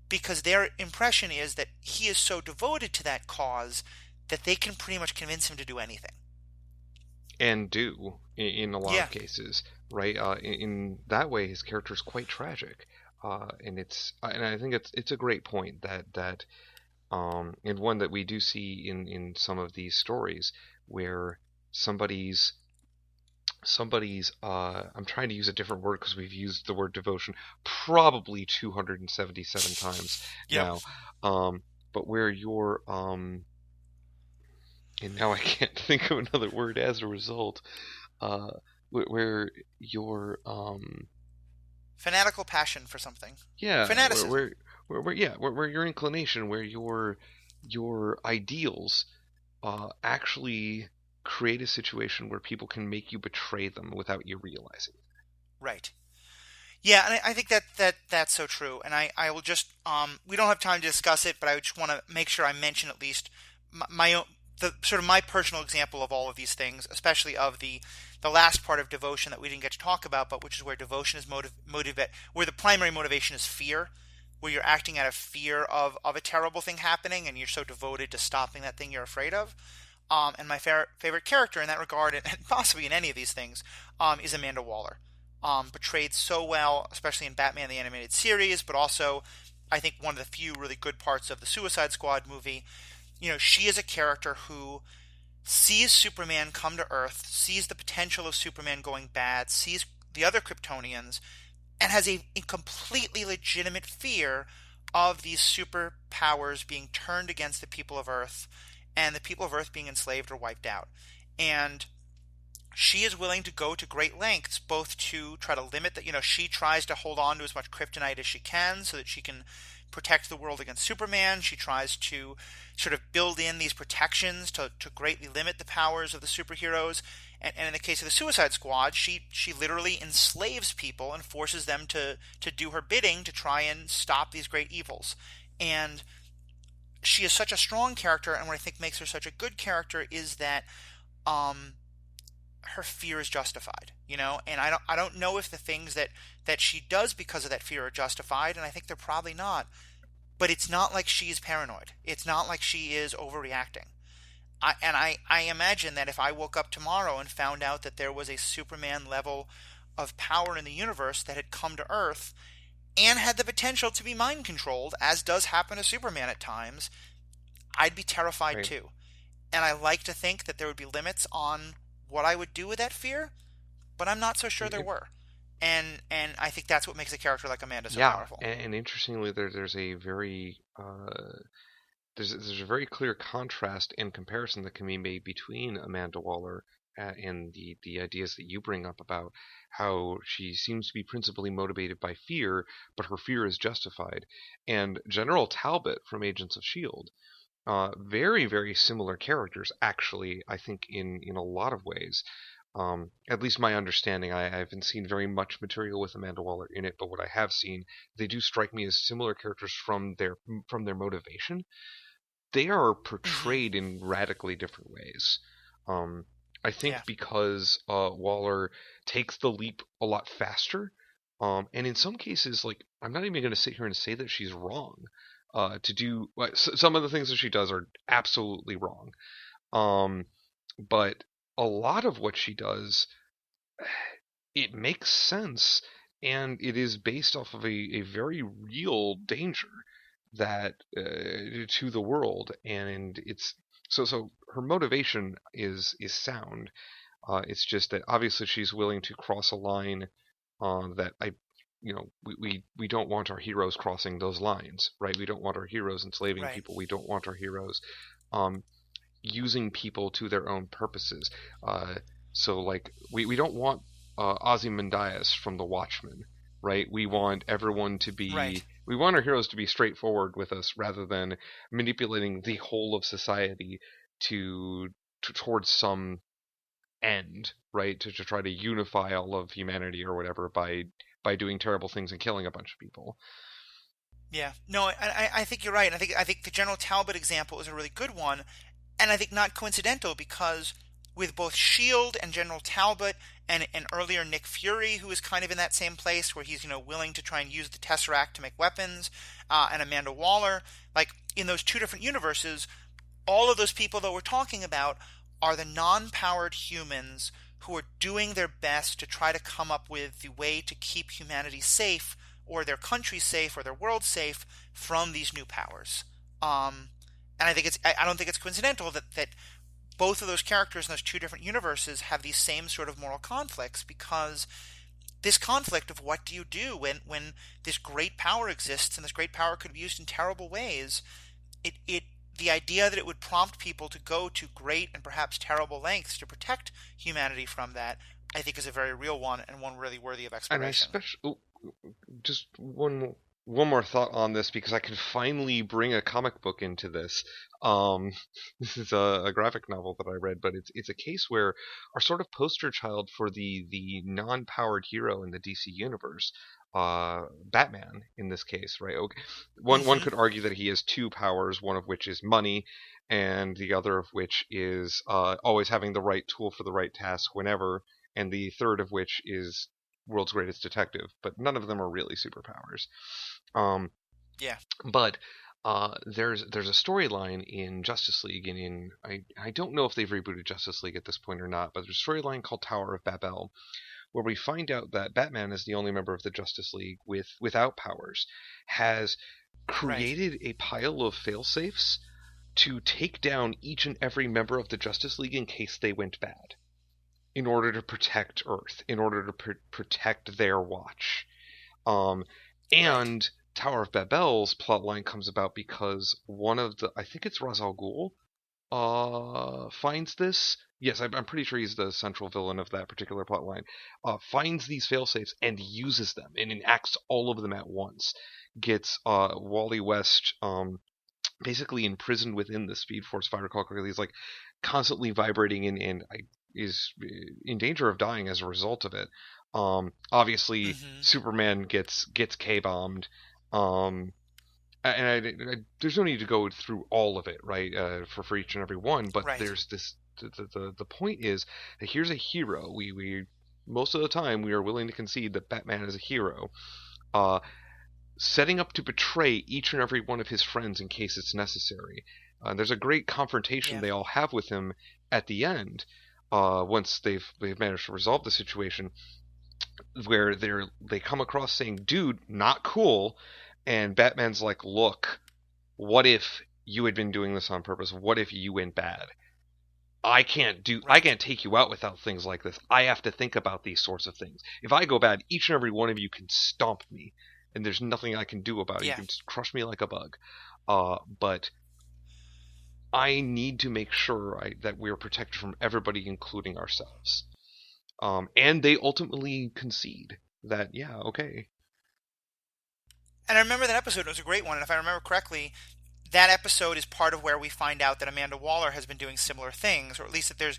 because their impression is that he is so devoted to that cause that they can pretty much convince him to do anything. And do in a lot Yeah, of cases, right? In that way, his character is quite tragic, and I think it's a great point and one that we do see in some of these stories, where somebody's I'm trying to use a different word because we've used the word devotion probably 277 times yep. now, um, but where you're and now I can't think of another word as a result. Uh, where your Fanatical passion for something. yeah, Fanaticism. where your inclination, where your ideals actually create a situation where people can make you betray them without you realizing. Right. Yeah, and I think that's so true. And I will just we don't have time to discuss it, but I just want to make sure I mention at least my own the sort of my personal example of all of these things, especially of the last part of devotion that we didn't get to talk about, but which is where devotion is motivate where the primary motivation is fear, where you're acting out of fear of a terrible thing happening, and you're so devoted to stopping that thing you're afraid of. And my favorite character in that regard, and possibly in any of these things, is Amanda Waller. Portrayed so well, especially in Batman the Animated Series, but also I think one of the few really good parts of the Suicide Squad movie. You know, she is a character who sees Superman come to Earth, sees the potential of Superman going bad, sees the other Kryptonians, and has a completely legitimate fear of these superpowers being turned against the people of Earth and the people of Earth being enslaved or wiped out. And she is willing to go to great lengths both to try to limit that. She tries to hold on to as much kryptonite as she can so that she can protect the world against Superman. She tries to sort of build in these protections to greatly limit the powers of the superheroes. And in the case of the Suicide Squad, she literally enslaves people and forces them to do her bidding to try and stop these great evils. And she is such a strong character, and what I think makes her such a good character is that um, her fear is justified, and I don't know if the things that she does because of that fear are justified, and I think they're probably not. But it's not like she's paranoid. It's not like she is overreacting. I imagine that if I woke up tomorrow and found out that there was a Superman level of power in the universe that had come to Earth and had the potential to be mind controlled, as does happen to Superman at times, I'd be terrified Right. too. And I like to think that there would be limits on what I would do with that fear, but I'm not so sure there It- were. And I think that's what makes a character like Amanda so yeah, powerful. and interestingly, there's a very there's a very clear contrast and comparison that can be made between Amanda Waller and the ideas that you bring up about how she seems to be principally motivated by fear, but her fear is justified, and General Talbot from Agents of Shield. Very, very similar characters, actually, I think, in a lot of ways. At least my understanding, I haven't seen very much material with Amanda Waller in it, but what I have seen, they do strike me as similar characters from their motivation. They are Hmm. portrayed in radically different ways. Um, I Yeah. think because Waller takes the leap a lot faster, and in some cases, like I'm not even going to sit here and say that she's wrong. To do some of the things that she does are absolutely wrong. Um, but a lot of what she does, it makes sense, and it is based off of a very real danger that to the world, and it's so her motivation is sound. It's just that obviously she's willing to cross a line that we don't want our heroes crossing those lines, right? We don't want our heroes enslaving Right. people. We don't want our heroes um, using people to their own purposes. Uh, so like we don't want Ozymandias from The Watchmen, right? Right. We want our heroes to be straightforward with us rather than manipulating the whole of society towards some end, right? To try to unify all of humanity or whatever by doing terrible things and killing a bunch of people. Yeah. No, I think you're right. And I think the General Talbot example is a really good one, and I think not coincidental because with both Shield and General Talbot and earlier Nick Fury, who is kind of in that same place where he's willing to try and use the Tesseract to make weapons, and Amanda Waller, like in those two different universes, all of those people that we're talking about are the non-powered humans who are doing their best to try to come up with the way to keep humanity safe or their country safe or their world safe from these new powers. Um, and I don't think it's coincidental that both of those characters in those two different universes have these same sort of moral conflicts because this conflict of what do you do when this great power exists and this great power could be used in terrible ways, it the idea that it would prompt people to go to great and perhaps terrible lengths to protect humanity from that, I think is a very real one and one really worthy of And I exploration. especially just one one more thought on this because I can finally bring a comic book into this. Um, this is a graphic novel that I read, but it's a case where our sort of poster child for the non-powered hero in the DC universe, Batman in this case, right? Okay, one Hmm. could argue that he has two powers, one of which is money, and the other of which is always having the right tool for the right task whenever, and the third of which is world's greatest detective. But none of them are really superpowers. Um, Yeah. but there's a storyline in Justice League, and I don't know if they've rebooted Justice League at this point or not, but there's a storyline called Tower of Babel where we find out that Batman is the only member of the Justice League without powers, has Right. created a pile of failsafes to take down each and every member of the Justice League in case they went bad, in order to protect Earth, in order to protect their watch. Um, Right. and Tower of Babel's plotline comes about because one of the, I think it's Ra's al Ghul, finds this. Yes, I'm pretty sure he's the central villain of that particular plotline. Finds these failsafes and uses them and enacts all of them at once. Gets Wally West basically imprisoned within the Speed Force, if I recall correctly. He's like constantly vibrating and is in danger of dying as a result of it. Obviously, Hmm. Superman gets K bombed. Um, there's no need to go through all of it, right? For each and every one, but Right. there's this. The point is that here's a hero. We most of the time we are willing to concede that Batman is a hero. Uh, Setting up to betray each and every one of his friends in case it's necessary. There's a great confrontation Yeah. they all have with him at the end, once they've managed to resolve the situation, where they come across saying, "Dude, not cool," and Batman's like, "Look, what if you had been doing this on purpose? What if you went bad? I Right. can't take you out without things like this. I have to think about these sorts of things. If I go bad, each and every one of you can stomp me, and there's nothing I can do about it. You Yeah. can just crush me like a bug. But I need to make sure that we're protected from everybody, including ourselves." And they ultimately concede that, yeah, okay. And I remember that episode. It was a great one. And if I remember correctly, that episode is part of where we find out that Amanda Waller has been doing similar things, or at least that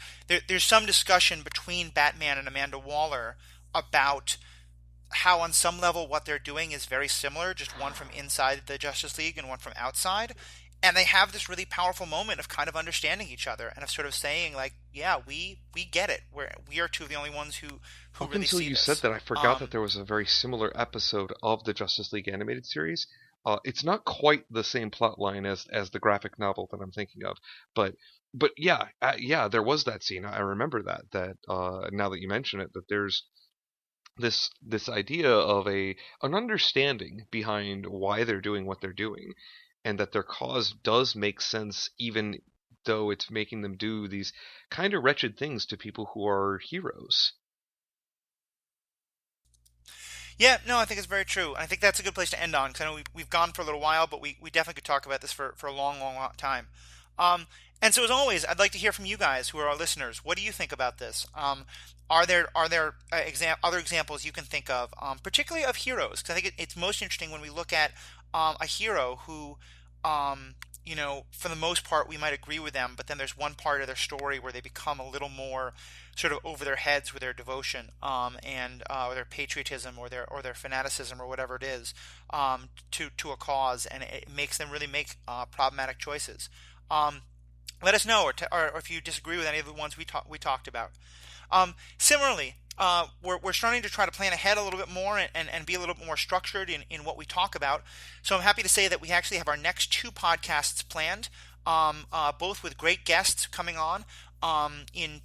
there's some discussion between Batman and Amanda Waller about how on some level what they're doing is very similar, just one from inside the Justice League and one from outside. And they have this really powerful moment of kind of understanding each other and of sort of saying like, yeah, we get it. We are two of the only ones who Up really until see you said this. that, I forgot that there was a very similar episode of the Justice League animated series. It's not quite the same plot line as the graphic novel that I'm thinking of, but yeah, yeah, there was that scene. I remember that now that you mention it, that there's this idea of an understanding behind why they're doing what they're doing, and that their cause does make sense, even though it's making them do these kind of wretched things to people who are heroes. Yeah, no, I think it's very true. And I think that's a good place to end on because I know we've gone for a little while, but we definitely could talk about this for a long, long, long time. Um, and so, as always, I'd like to hear from you guys who are our listeners. What do you think about this? Are there other examples you can think of, particularly of heroes? Because I think it's most interesting when we look at a hero who, for the most part, we might agree with them, but then there's one part of their story where they become a little more sort of over their heads with their devotion, and or their patriotism or their fanaticism or whatever it is, to a cause, and it makes them really make problematic choices. Um, Let us know, or if you disagree with any of the ones we talked about. Similarly, we're starting to try to plan ahead a little bit more and be a little bit more structured in what we talk about. So I'm happy to say that we actually have our next two podcasts planned, both with great guests coming on. In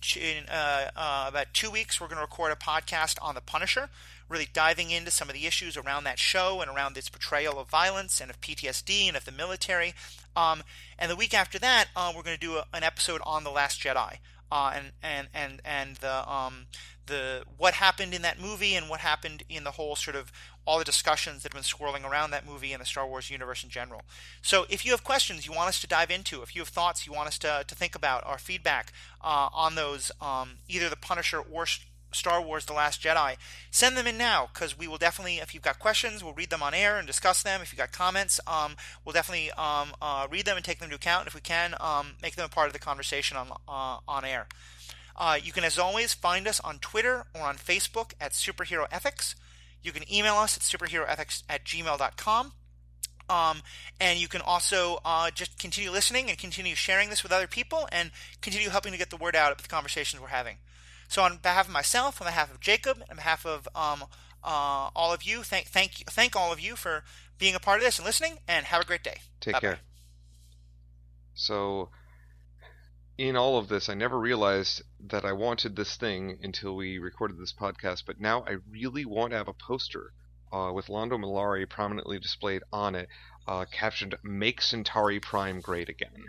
about 2 weeks, we're going to record a podcast on The Punisher, really diving into some of the issues around that show and around its portrayal of violence and of PTSD and of the military. And the week after that, we're going to do an episode on The Last Jedi, and the what happened in that movie and what happened in the whole sort of all the discussions that have been swirling around that movie and the Star Wars universe in general. So if you have questions you want us to dive into, if you have thoughts you want us to think about, or feedback on those, either The Punisher or Star Wars: The Last Jedi, send them in now because we will definitely, if you've got questions, we'll read them on air and discuss them. If you've got comments, we'll definitely read them and take them into account. And if we can, make them a part of the conversation on air. You can, as always, find us on Twitter or on Facebook at Superhero Ethics. You can email us at superheroethics@gmail.com. And you can also just continue listening and continue sharing this with other people and continue helping to get the word out of the conversations we're having. So on behalf of myself, on behalf of Jacob, on behalf of all of you, thank all of you for being a part of this and listening, and have a great day. Take Bye-bye. care. So, in all of this, I never realized that I wanted this thing until we recorded this podcast, but now I really want to have a poster with Londo Mollari prominently displayed on it, captioned "Make Centauri Prime Great Again."